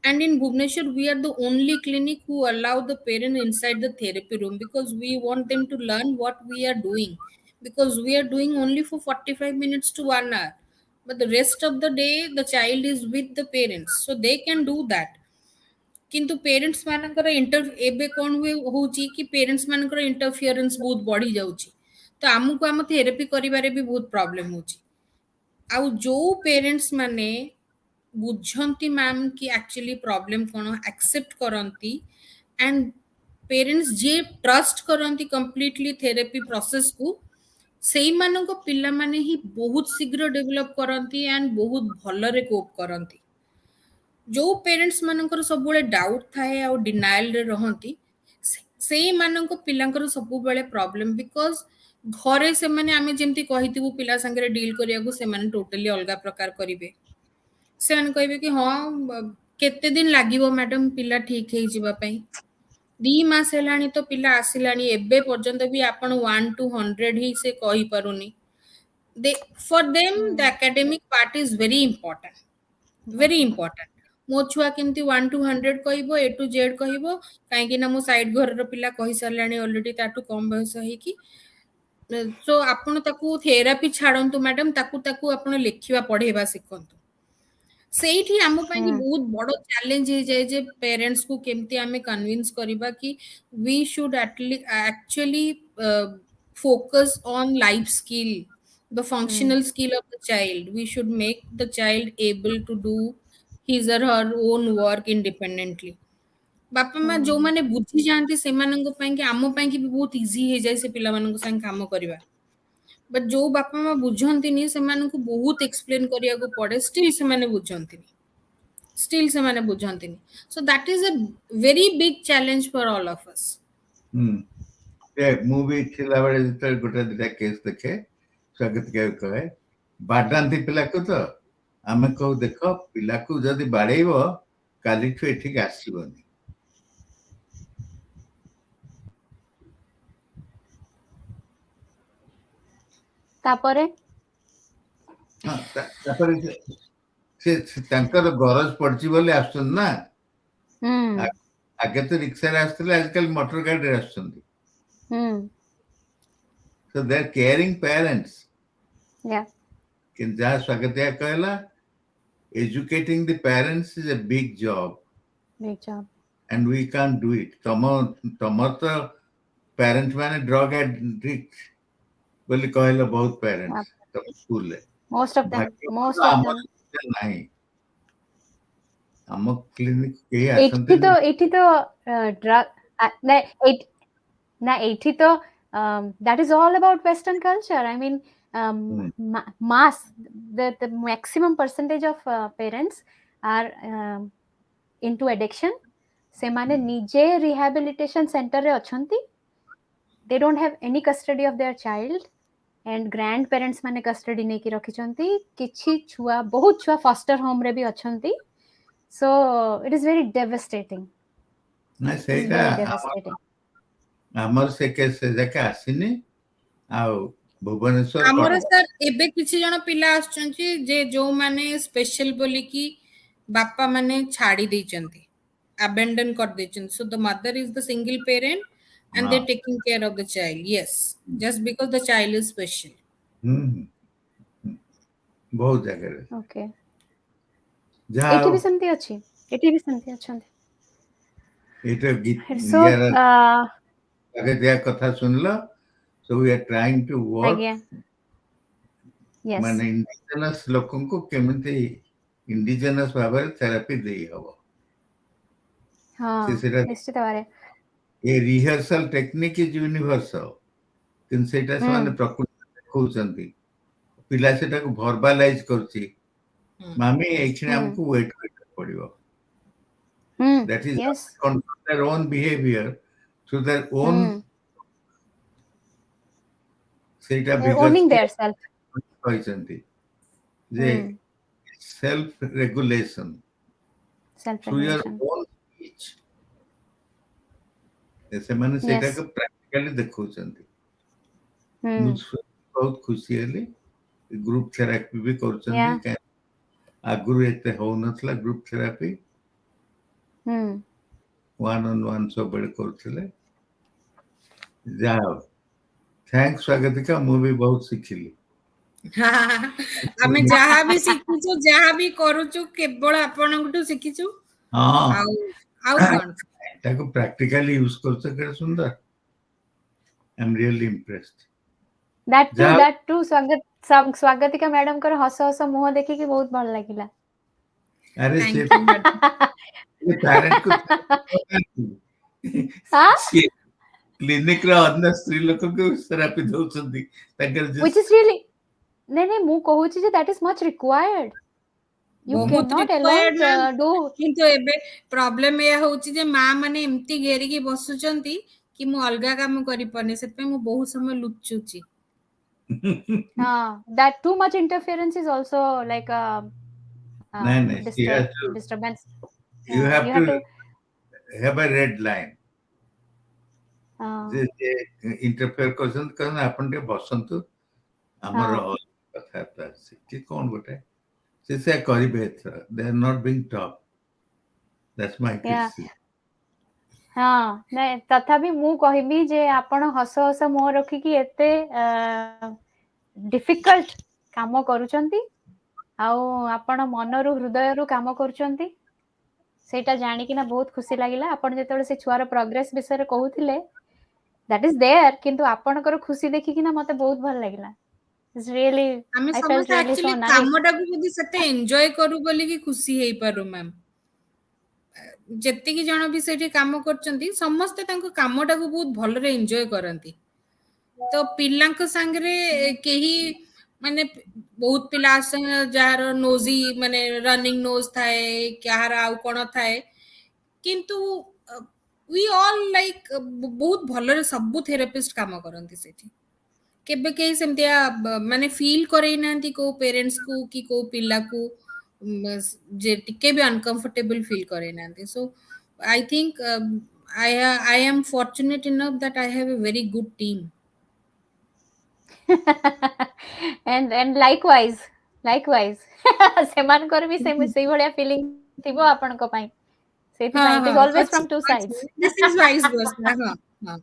Speaker 3: And in Bhubaneswar, we are the only clinic who allow the parent inside the therapy room because we want them to learn what we are doing, because we are doing only for 45 minutes to 1 hour, but the rest of the day the child is with the parents, so they can do that. किंतु parents मानकर एबे कौन हुए होची कि parents मानकर interference बहुत बढ़ी जाउची, तो आमको आम थेरेपी करिबारे भी बहुत प्रॉब्लम होची। आउ जो पेरेंट्स माने बुझंती मैम कि एक्चुअली प्रॉब्लम कौन एक्सेप्ट करंती एंड पेरेंट्स जे ट्रस्ट करंती कंप्लीटली थेरेपी प्रोसेस को, सेई मानको पिला माने ही बहुत शीघ्र डेवलप करंती एंड बहुत भलरे कोप करंती। जो पेरेंट्स मानकर सब डाउट थाए आ डिनाइल रे रहंती, सेई मानको पिलांकर सब बेले प्रॉब्लम, बिकॉज घरे से माने आमे जेमती कहितबु पिला संगे डील करिया को से माने टोटली अलगा प्रकार करिवे। से माने कहबे कि हां केते दिन लागिवो मैडम पिला ठीक हे जिबा पई, 2 मास हेलानी तो पिला आसिलानी, एबे पर्यंत भी आपण 1 to 100 ही से कहि पारुनी। They for them the academic part is very important, very important. मो छुआ केमती 1 to 100 कहबो, ए टू जेड कहबो, काहेकि ना मो साइड घर रो पिला कहि सारलानी ऑलरेडी, ताटू कम बयस हे कि। सो आपण ताकू थेरापी छाड़ंतु मैडम, ताकू ताकू आपण लेखिबा पढेबा सिखंतु। सेठी आम पाई बहुत बड़ चैलेंज हो जाए जे पेरेंट्स को केमती आमे कन्विंस करिबा कि we should actually focus on life skill, the functional skill of the child. We should make the child able to do his or her own work independently. बापा माँ जो माने बुझी जानती से मानंग पाई कि आम पाई कि बहुत इजी हो जाए से पिला मानंग संग काम करिबा, बट जो बापा माँ बुझंती नहीं से मानंग बहुत एक्सप्लेन करिया को पड़े, स्टिल से माने बुझंती नहीं, still ସେମାନେ ବୁଝନ୍ତିନି। so that is a very big challenge for all of us.
Speaker 2: ମୁଁ ବି ଥିଲାବେଳେ ଯେତେବେଳେ ଗୋଟେ ଦିଟା କେସ୍ ଦେଖେ, ସ୍ୱାଗତିକା କହେ ବାଡାନ୍ତି ପିଲାକୁ, ତ ଆମେ କହୁ ଦେଖ ପିଲାକୁ ଯଦି ବାଡେଇବ କାଲିଠୁ ଏଠିକି ଆସିବନି।
Speaker 1: ତାପରେ
Speaker 2: ହଁ, ତାପରେ ସେ ତାଙ୍କର ଗରଜ ପଡିଛି ବୋଲି ଆସୁଛନ୍ତି ନା।
Speaker 1: ହୁଁ
Speaker 2: ଆଗେ ତ ରିକ୍ସାରେ ଆସୁଥିଲେ, ଆଜିକାଲି ମୋଟର ଗାଡିରେ ଆସୁଛନ୍ତି।
Speaker 1: ହୁଁ
Speaker 2: So they are caring parents.
Speaker 1: या
Speaker 2: କିନ୍ତୁ ଯାହା ସ୍ୱାଗତିକା କହିଲା, educating the parents is a big job
Speaker 1: big job
Speaker 2: and we can't do it. ତମର ତ ପ୍ୟାରେଣ୍ଟ ମାନେ ଡ୍ରଗ୍ ଆଡିକ୍ଟ ବୋଲି କହିଲେ ବହୁତ ପ୍ୟାରେଣ୍ଟସ ତମ ସ୍କୁଲରେ।
Speaker 1: मोस्ट ऑफ देम
Speaker 2: ଭାଗ୍ୟବଶତ
Speaker 1: मोस्ट ऑफ
Speaker 2: ଆମର
Speaker 1: देम
Speaker 2: ନାହିଁ। ଆମ କ୍ଲିନିକ କେହି
Speaker 1: ଏଠି
Speaker 2: ଆସନ୍ତିନି।
Speaker 1: ତ ड्रग ना ना एठी तो that is all about western culture. I mean mass the maximum percentage of parents are into addiction. ସେମାନେ ନିଜେ rehabilitation center ରେ ଅଛନ୍ତି। they don't have any custody of their child and grand parents माने custody नेकी रखिछंती। किछि छुआ बहुत छुआ फॉस्टर होम रे भी अछंती। so it is very devastating.
Speaker 2: ନା
Speaker 1: It is
Speaker 2: ସେଇଟା
Speaker 1: very devastating.
Speaker 2: ଆମର ସେ କେସ୍ ଯାକେ ଆସିନି। ଆଉ ଭୁବନେଶ୍ୱର
Speaker 3: ଆମର ସାର୍ ଏବେ କିଛି ଜଣ ପିଲା ଆସୁଛନ୍ତି ଯେ ଯୋଉମାନେ ସ୍ପେଶାଲ ବୋଲିକି ବାପା ମାନେ ଛାଡି ଦେଇଛନ୍ତି, abandon କରିଦେଇଛନ୍ତି। so the mother is the single parent and they're taking care of the child. Yes, just because the child is special.
Speaker 2: ବହୁତ ଜାଗାରେ
Speaker 1: ओके
Speaker 2: ଯାହା
Speaker 1: एठी भी सेमती अछि। एठी भी सेमती अछंती।
Speaker 2: ଏଇଟା
Speaker 1: so
Speaker 2: ଆଗେ ଯାହା କଥା ଶୁଣିଲ, so we are trying to work
Speaker 1: ଆଜ୍ଞା yes
Speaker 2: ମାନେ ଇଣ୍ଡିଜିନସ୍ ଲୋକଙ୍କୁ କେମିତି ଇଣ୍ଡିଜିନସ୍ ଭାବରେ ଥେରାପି ଦେଇ ହବ।
Speaker 1: हाँ
Speaker 2: ସେଟା
Speaker 1: निश्चित भाବରେ
Speaker 2: ଏ ରିହର୍ସାଲ ଟେକ୍ନିକ୍ ଇଜ ୟୁନିଭର୍ସାଲ, କିନ୍ତୁ ସେଇଟା ସେମାନେ ପ୍ରକୃତରେ ଦେଖଉଛନ୍ତି। ପିଲା ସେଟାକୁ ଭର୍ବାଲାଇଜ କରୁଛି, ମାମି ଏଇଠି ଆମକୁ ୱେଟ୍ କରିବାକୁ ପଡିବ। That is
Speaker 1: yes
Speaker 2: control their own behavior through their own ସେଇଟା
Speaker 1: they're owning their self.
Speaker 2: କହିଛନ୍ତି ଯେ self regulation
Speaker 1: self
Speaker 2: through your
Speaker 1: regulation
Speaker 2: own speech, ସେମାନେ
Speaker 1: yes
Speaker 2: ସେଇଟାକୁ ପ୍ରାକ୍ଟିକାଲି ଦେଖଉଛନ୍ତି। ମୁଁ ବହୁତ ଖୁସି ହେଲି। ଗ୍ରୁପ ଥେରାପି ବି କରୁଛନ୍ତି।
Speaker 1: yeah
Speaker 2: ଆଗରୁ ଏତେ ହଉନଥିଲା group therapy, one on one ସବୁବେଳେ କରୁଥିଲେ। ଯାହା ହଉ, ଥ୍ୟାଙ୍କ ସ୍ୱାଗତିକା, ମୁଁ ବି ବହୁତ ଶିଖିଲି।
Speaker 3: ଆମେ ଯାହା ବି ଶିଖିଛୁ, ଯାହା ବି କରୁଛୁ, କେବଳ ଆପଣଙ୍କଠୁ ଶିଖିଛୁ। ଆଉ ଆଉ କଣ
Speaker 2: ତାକୁ ପ୍ରାକ୍ଟିକାଲି ୟୁଜ କରୁଛ, କେତେ ସୁନ୍ଦର। I am really impressed.
Speaker 1: that too ସ୍ୱାଗତିକା ମ୍ୟାଡମଙ୍କର ହସ ହସ ମୁହଁ ଦେଖିକି ବହୁତ ଭଲ ଲାଗିଲା।
Speaker 2: ଆରେ ସେ
Speaker 3: Thank you, madam.
Speaker 2: ପ୍ୟାରେଣ୍ଟକୁ କ୍ଲିନିକର ଅନ୍ୟ ସ୍ତ୍ରୀ ଲୋକଙ୍କୁ ଥେରାପି ଦଉଛନ୍ତି ତାଙ୍କର
Speaker 1: which is really नहीं ମୁଁ କହୁଛି ଯେ that is much required. You
Speaker 3: ବହୁତ
Speaker 1: cannot alone
Speaker 3: required ma'am।
Speaker 1: do
Speaker 3: କିନ୍ତୁ ଏବେ ପ୍ରୋବ୍ଲେମ ଏୟା ହଉଛି ଯେ ମା ମାନେ ଏମିତି ଘେରିକି ବସୁଛନ୍ତି କି ମୁଁ ଅଲଗା କାମ କରିପାରୁନି, ସେଥିପାଇଁ ମୁଁ ବହୁତ ସମୟ ଲୁଚୁଛି।
Speaker 1: that too much interference is also like a
Speaker 2: ନାଇଁ
Speaker 1: disturbance.
Speaker 2: you have to
Speaker 1: to
Speaker 2: have a red line. ଯେ ଇଣ୍ଟରଫିୟର କରୁଛନ୍ତି, କାରଣ ଆପଣ ଟିକେ ବସନ୍ତୁ, ଆମର କଥାବାର୍ତ୍ତା ଅଛି କି କଣ ଗୋଟେ ସେ କରିବେ। ଏଥର they are not being taught. That's my criticism.
Speaker 1: ହଁ ନାଇଁ ତଥାପି ମୁଁ କହିବି ଯେ ଆପଣ ହସ ହସ ମୁହଁ ରଖିକି ଏତେ ଡିଫିକଲ୍ଟ କାମ କରୁଛନ୍ତି, ଆଉ ଆପଣ ମନରୁ ହୃଦୟରୁ କାମ କରୁଛନ୍ତି, ସେଇଟା ଜାଣିକିନା ବହୁତ ଖୁସି ଲାଗିଲା। ଆପଣ ଯେତେବେଳେ ସେ ଛୁଆର ପ୍ରୋଗ୍ରେସ ବିଷୟରେ କହୁଥିଲେ, that is there, କିନ୍ତୁ ଆପଣଙ୍କର ଖୁସି ଦେଖିକିନା ମତେ ବହୁତ ଭଲ ଲାଗିଲା। It's really
Speaker 3: ଆମେ
Speaker 1: I felt
Speaker 3: ସମସ୍ତେ
Speaker 1: really so
Speaker 3: ଆକ୍ଚୁଆଲି
Speaker 1: nice.
Speaker 3: କାମଟାକୁ ଯଦି ସେତେ ଏନ୍ଜୟ କରୁ ବୋଲିକି ଖୁସି ହେଇପାରୁ ମ୍ୟାମ୍। ଯେତିକି ଜଣ ବି ସେଠି କାମ କରୁଛନ୍ତି, ସମସ୍ତେ ତାଙ୍କ କାମଟାକୁ ବହୁତ ଭଲରେ ଏନ୍ଜୟ କରନ୍ତି। ତ ପିଲାଙ୍କ ସାଙ୍ଗରେ କେହି ମାନେ ବହୁତ ପିଲା ଆସନ୍ତି ଯାହାର ନୋଜି ମାନେ ରନିଂ ନୋଜ ଥାଏ, କାହାର ଆଉ କଣ ଥାଏ, କିନ୍ତୁ वी ऑल लाइक बहुत भलरे सब थेरापिस्ट काम करती सेठी। केबे केही सेमतिया माने फील करेई नांती को पेरेंट्स को कि को पिला को जे टिके भी अनकंफर्टेबल फील करे नांती। So I think I am fortunate enough that I have a very good team.
Speaker 1: and likewise ସେମାନଙ୍କର ବି ସେଇଭଳିଆ ଫିଲିଂ ଥିବ ଆପଣଙ୍କ ପାଇଁ, ସେଇଥିପାଇଁ
Speaker 3: ହଁ
Speaker 1: it is
Speaker 3: ହଁ
Speaker 1: always from
Speaker 3: ଅଛି
Speaker 1: two sides.
Speaker 3: ଅଛି ଦିସ୍ ଇଜ ଭାଇସ୍ ବର୍ସା ହଁ ହଁ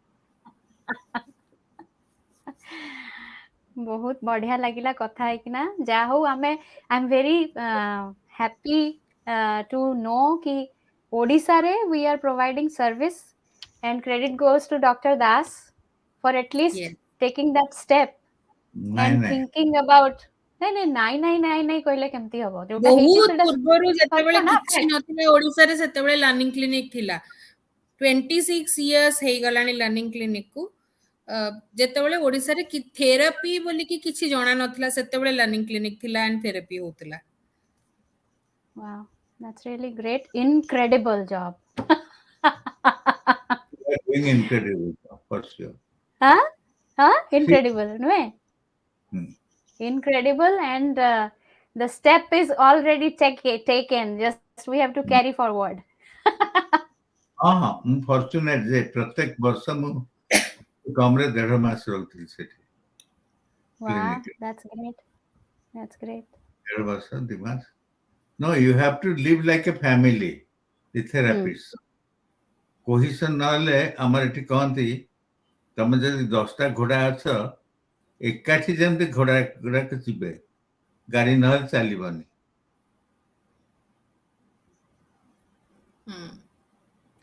Speaker 1: ବହୁତ ବଢିଆ ଲାଗିଲା କଥା ହେଇକିନା, ଯାହା ହଉ ଆମେ I M very happy to know କି ଓଡ଼ିଶାରେ we are providing service and credit goes to Dr. Das for at least
Speaker 3: yes
Speaker 1: taking that step
Speaker 2: ନାଇଁ
Speaker 1: and
Speaker 2: ନାଇଁ
Speaker 1: thinking about ନାଇଁ କହିଲେ କେମିତି ହବ, ଯୋଉଟା ହେଇଛି
Speaker 3: ବହୁତ
Speaker 1: ସେଟା
Speaker 3: ପୂର୍ବରୁ ଯେତେବେଳେ
Speaker 1: ସତ ନା
Speaker 3: କିଛି
Speaker 1: fact.
Speaker 3: ନଥିଲା ଓଡିଶାରେ ସେତେବେଳେ ଲର୍ଣ୍ଣିଂ କ୍ଲିନିକ ଥିଲା। 26 ଇୟର୍ସ ହେଇଗଲାଣି ଲର୍ଣ୍ଣିଂ କ୍ଲିନିକ କୁ। ଯେତେବେଳେ ଓଡିଶାରେ ଥେରାପି ବୋଲିକି କିଛି ଜଣା ନଥିଲା ସେତେବେଳେ ଲର୍ଣ୍ଣିଂ କ୍ଲିନିକ ଥିଲା ଆଣ୍ଡ ଥେରାପି ହଉଥିଲା।
Speaker 1: Wow, that's really great, incredible job.
Speaker 2: you are doing incredible job, for sure. See,
Speaker 1: Incredible ନୁହେଁ?
Speaker 2: hmm.
Speaker 1: Incredible, and the step is already taken, just we have to carry forward.
Speaker 2: ହଁ ହଁ ମୁଁ ଫର୍ଚୁନେଟ୍ ଯେ ପ୍ରତ୍ୟେକ ବର୍ଷ ମୁଁ କମରେ 1.5 ମାସ ରହୁଥିଲି ସେଠି
Speaker 1: Wow,
Speaker 2: କ୍ଲିନିକରେ।
Speaker 1: that's great, that's great.
Speaker 2: 1.5 ବର୍ଷ 2 ମାସ। No, you have to live like a family, the therapist. କୋହିସନ୍ ନହେଲେ ଆମର ଏଠି କହନ୍ତି ତମେ ଯଦି 10ଟା ଘୋଡ଼ା ଅଛ ଏକାଠି ଯେମିତି ଘୋଡ଼ା ଗୁଡ଼ାକ ଯିବେ, ଗାଡ଼ି ନହେଲେ ଚାଲିବନି।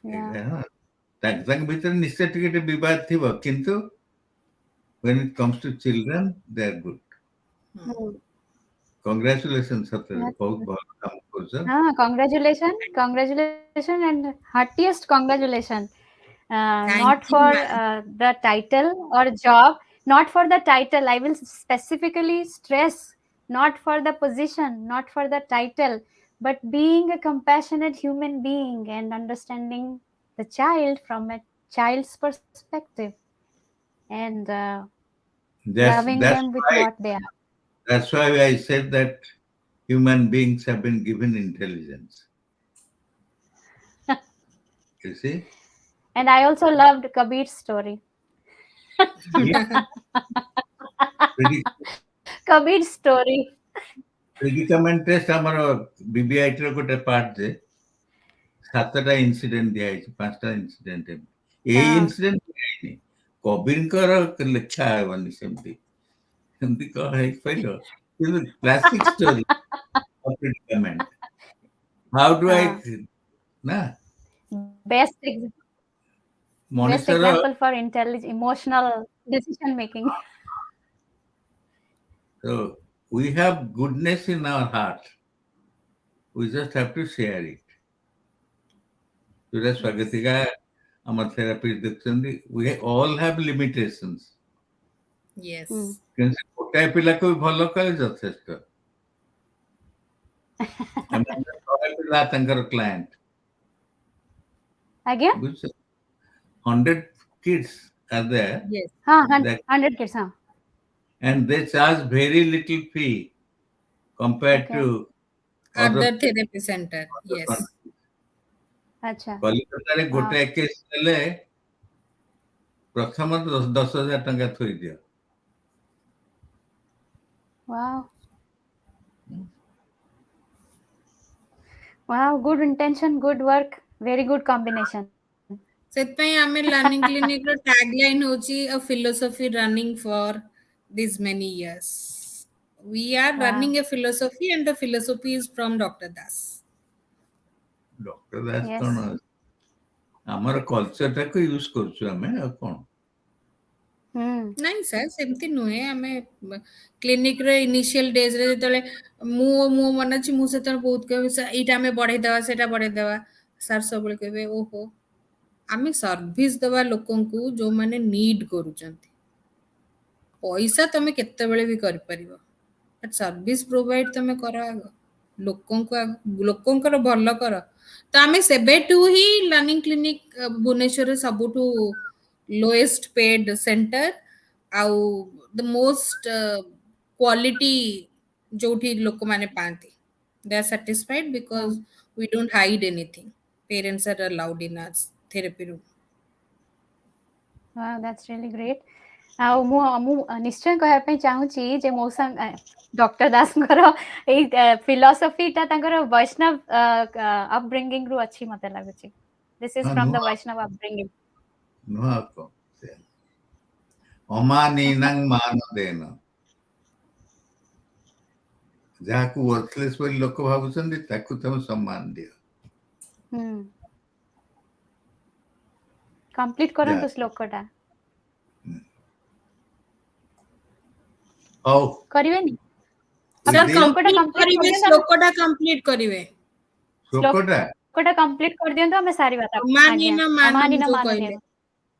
Speaker 1: Yeah.
Speaker 2: ତାଙ୍କ ଭିତରେ ନିଶ୍ଚୟ ଟିକେ ଟିକେ ବିବାଦ ଥିବ, କିନ୍ତୁ when it comes to children, they are good.
Speaker 1: Hmm.
Speaker 2: Congratulations, ସତରେ
Speaker 1: That's
Speaker 2: ବହୁତ
Speaker 1: good.
Speaker 2: ଭଲ କାମ କରୁଛ।
Speaker 1: Congratulations and heartiest congratulations.
Speaker 3: Thank
Speaker 1: Not
Speaker 3: you,
Speaker 1: for
Speaker 3: ma'am.
Speaker 1: the title or job, not for the title. I will specifically stress, not for the position, not for the title, but being a compassionate human being and understanding the child from a child's perspective, and loving
Speaker 2: That's
Speaker 1: them with
Speaker 2: why
Speaker 1: what they are.
Speaker 2: that's why I said that human beings have been given intelligence. You see?
Speaker 1: And I also loved Kabir's story.
Speaker 2: Yeah.
Speaker 1: Kabir's story.
Speaker 2: Predicament test ଆମର BBIT ର ଗୋଟେ part ଯେ 7ଟା incident ଦିଆହେଇଛି, 5ଟା incident. ଏଇ incident ଦିଆହେଇନି, କବିରଙ୍କର ଲେଖା ହେବନି ସେମିତି ସେମିତି କଣ ହେଇପାରିବ, କିନ୍ତୁ classic story of predicament. How do I know
Speaker 1: Best best
Speaker 2: ମଣିଷର
Speaker 1: example for emotional decision making.
Speaker 2: so we have goodness in our heart, we just have to share it. ଯୋଉଟା ସ୍ୱାଗତିକା ଆମର ଥେରାପି ଦେଖୁଛନ୍ତି, we all have limitations,
Speaker 3: yes
Speaker 2: କିନ୍ତୁ ଗୋଟାଏ ପିଲାକୁ ବି ଭଲ କଲେ ଯଥେଷ୍ଟ। ଆମେ 100 ପିଲା ତାଙ୍କର କ୍ଲାଏଣ୍ଟ,
Speaker 1: Again?
Speaker 2: ବୁଝୁଛ, 100 kids are there
Speaker 3: yes
Speaker 2: that,
Speaker 1: 100 kids,
Speaker 2: and they charge very little fee compared
Speaker 1: okay.
Speaker 2: to other
Speaker 3: other therapy center yes
Speaker 2: countries.
Speaker 1: Acha.
Speaker 2: କଲିକତାରେ ଗୋଟାଏ କେସ୍ ନେଲେ ପ୍ରଥମ 10,000 ଟଙ୍କା ଥୋଇଦିଅ।
Speaker 1: Wow. Wow, good intention, good work, very good combination.
Speaker 3: ସେଥିପାଇଁ ଆମେ learning clinic ର tag line ହଉଛି a philosophy running for these many years. We are
Speaker 1: Wow.
Speaker 3: running a philosophy and the philosophy is from Dr. Das.
Speaker 2: Doctor Das
Speaker 1: Yes.
Speaker 2: କଣ ଆମର କଲଚରଟାକୁ use କରୁଛୁ ଆମେ, ଆଉ କଣ।
Speaker 3: ନାଇଁ ସାର୍ ସେମିତି ନୁହେଁ। ଆମେ କ୍ଲିନିକରେ ଇନିସିଆଲ ଡେଜରେ ଯେତେବେଳେ ମୁଁ ମନେ ଅଛି, ମୁଁ ସେତେବେଳେ ବହୁତ କହିବି ସାର୍ ଏଇଟା ଆମେ ବଢ଼େଇଦେବା, ସେଇଟା ବଢ଼େଇଦେବା। ସାର୍ ସବୁବେଳେ କହିବେ ଓହୋ ଆମେ ସର୍ଭିସ ଦେବା ଲୋକଙ୍କୁ ଯୋଉମାନେ ନିଡ୍ କରୁଛନ୍ତି। ପଇସା ତମେ କେତେବେଳେ ବି କରିପାରିବ, ସର୍ଭିସ ପ୍ରୋଭାଇଡ ତମେ କର ଆଗ, ଲୋକଙ୍କର ଭଲ କର। ତ ଆମେ ସେବେଠୁ ହିଁ ଲର୍ଣ୍ଣିଂ କ୍ଲିନିକ ଭୁବନେଶ୍ୱରରେ ସବୁଠୁ ଲୋଏଷ୍ଟ ପେଡ୍ ସେଣ୍ଟର ଆଉ ଦ ମୋଷ୍ଟ କ୍ୱାଲିଟି ଯୋଉଠି ଲୋକମାନେ ପାଆନ୍ତି। They are satisfied because we don't hide anything. Parents are allowed in our therapy room.
Speaker 1: Wow, that's really great. ଆଉ ମୁଁ ନିଶ୍ଚୟ କହିବା ପାଇଁ ଚାହୁଁଛି ଯେ ମୌସା ଡକ୍ଟର ଦାସଙ୍କର ଏଇ ଫିଲୋସଫିଟା ତାଙ୍କର ବୈଷ୍ଣବ ଅପବ୍ରିଙ୍ଗିଂ ରୁ ଅଛି ମତେ ଲାଗୁଛି। ଦିସ୍ ଇଜ ଫ୍ରମ୍ ଦ ବୈଷ୍ଣବ ଅପବ୍ରିଙ୍ଗିଂ।
Speaker 2: ନୁହଁ କଣ ସେ ଅମାନୀନଂ ମାନଦେନ, ଯାହାକୁ ୱର୍ଥଲେସ୍ ବୋଲି ଲୋକ ଭାବୁଛନ୍ତି ତାକୁ ତମେ ସମ୍ମାନ ଦିଅ।
Speaker 1: କମ୍ପ୍ଲିଟ କରନ୍ତୁ ଶ୍ଲୋକଟା।
Speaker 2: ହଉ
Speaker 1: କରିବେନି?
Speaker 3: सर
Speaker 1: ଶ୍ଲୋକଟା
Speaker 3: कंप्लीट
Speaker 1: କମ୍ପ୍ଲିଟ
Speaker 3: करिवे,
Speaker 1: କରିଦିଅନ୍ତୁ।
Speaker 3: श्लोकटा कंप्लीट करिवे।
Speaker 2: ଶ୍ଲୋକଟା
Speaker 1: ଶ୍ଲୋକଟା କମ୍ପ୍ଲିଟ କରିଦିଅନ୍ତୁ, ଆମେ ସାରିବା ତାକୁ। ଆଜ୍ଞା,
Speaker 3: अमानिन मानम
Speaker 1: ଅମାନିନ
Speaker 3: जो
Speaker 1: ମାନଦେନ
Speaker 3: कहले।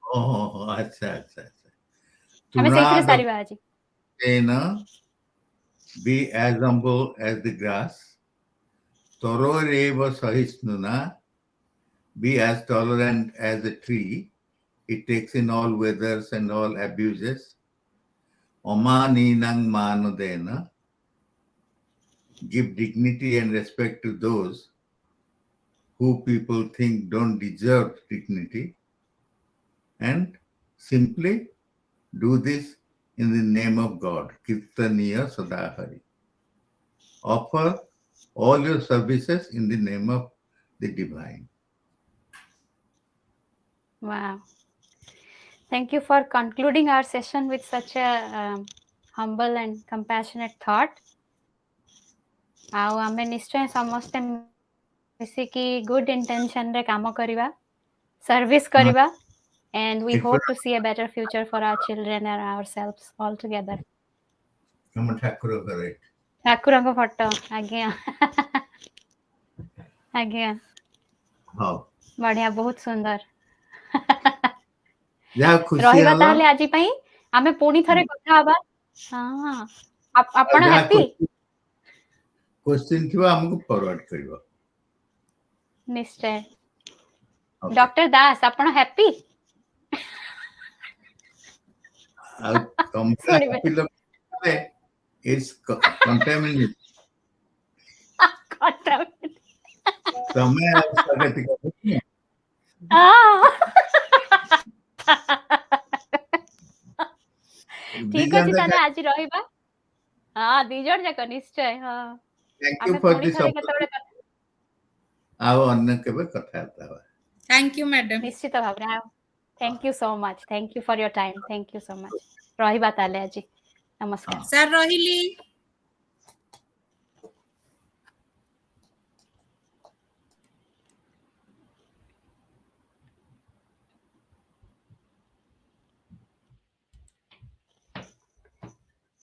Speaker 2: ଓହୋ ଆଚ୍ଛା ଆଚ୍ଛା ଆଚ୍ଛା।
Speaker 1: ଆମେ ସେଇଥିରେ ସାରିବା ଆଜି।
Speaker 2: Be as humble as the grass, tororeva sahisnuna, be as tolerant as a tree, it takes in all weathers and all abuses. Omaninang manodena, give dignity and respect to those who people think don't deserve dignity, and simply do this in the name of God. Kirtaniya Sadahari. Offer all your services in the name of the divine.
Speaker 1: Wow. Thank you for concluding our session with such a humble and compassionate thought. ଆଉ ଆମେ ନିଶ୍ଚୟ ସମସ୍ତେ ମିଶିକି good intention ରେ କାମ କରିବା, service କରିବା, and we hope to see a better future for our children and ourselves all together.
Speaker 2: ଆମ ଠାକୁର ଘରେ
Speaker 1: ଠାକୁରଙ୍କ ଫଟୋ, ଆଜ୍ଞା ଆଜ୍ଞା,
Speaker 2: ହଉ
Speaker 1: ବଢିଆ, ବହୁତ ସୁନ୍ଦର।
Speaker 2: ଯାହା ଖୁସି
Speaker 1: ରହିବା
Speaker 2: ହେଲା।
Speaker 1: ତାହେଲେ ଆଜି ପାଇଁ, ଆମେ ପୁଣି ଥରେ କଥା ହବା। ହଁ, ଆପଣ ହ୍ୟାପି?
Speaker 2: କ୍ୱେଶ୍ଚିନ୍ ଥିବ ଆମକୁ ଫରୱାର୍ଡ କରିବ।
Speaker 1: ନିଶ୍ଚୟ। ଡକ୍ଟର ଦାସ, ଆପଣ ହ୍ୟାପି?
Speaker 2: ଆଉ ତମେ ହ୍ୟାପି ଲୋକ ଇଟ୍ସ କଣ୍ଟାମିନେଟ୍। ତମେ ଆଉ ସ୍ୱାଗତିକା
Speaker 1: ଠିକ ଅଛି ତାହେଲେ ଆଜି ରହିବା। ହଁ, ଦି ଜଣ ଯାକ ନିଶ୍ଚୟ। ହଁ, ଆମେ ପୁଣି ଥରେ କେତେବେଳେ କଥା,
Speaker 2: ଆଉ ଅନ୍ୟ କେବେ କଥାବାର୍ତ୍ତା ହେବା।
Speaker 3: Thank you madam.
Speaker 1: ନିଶ୍ଚିତ ଭାବରେ। Thank you so much, thank you for your time, thank you so much. ରହିବା ତାହେଲେ ଆଜି, ନମସ୍କାର।
Speaker 3: सर रहिली।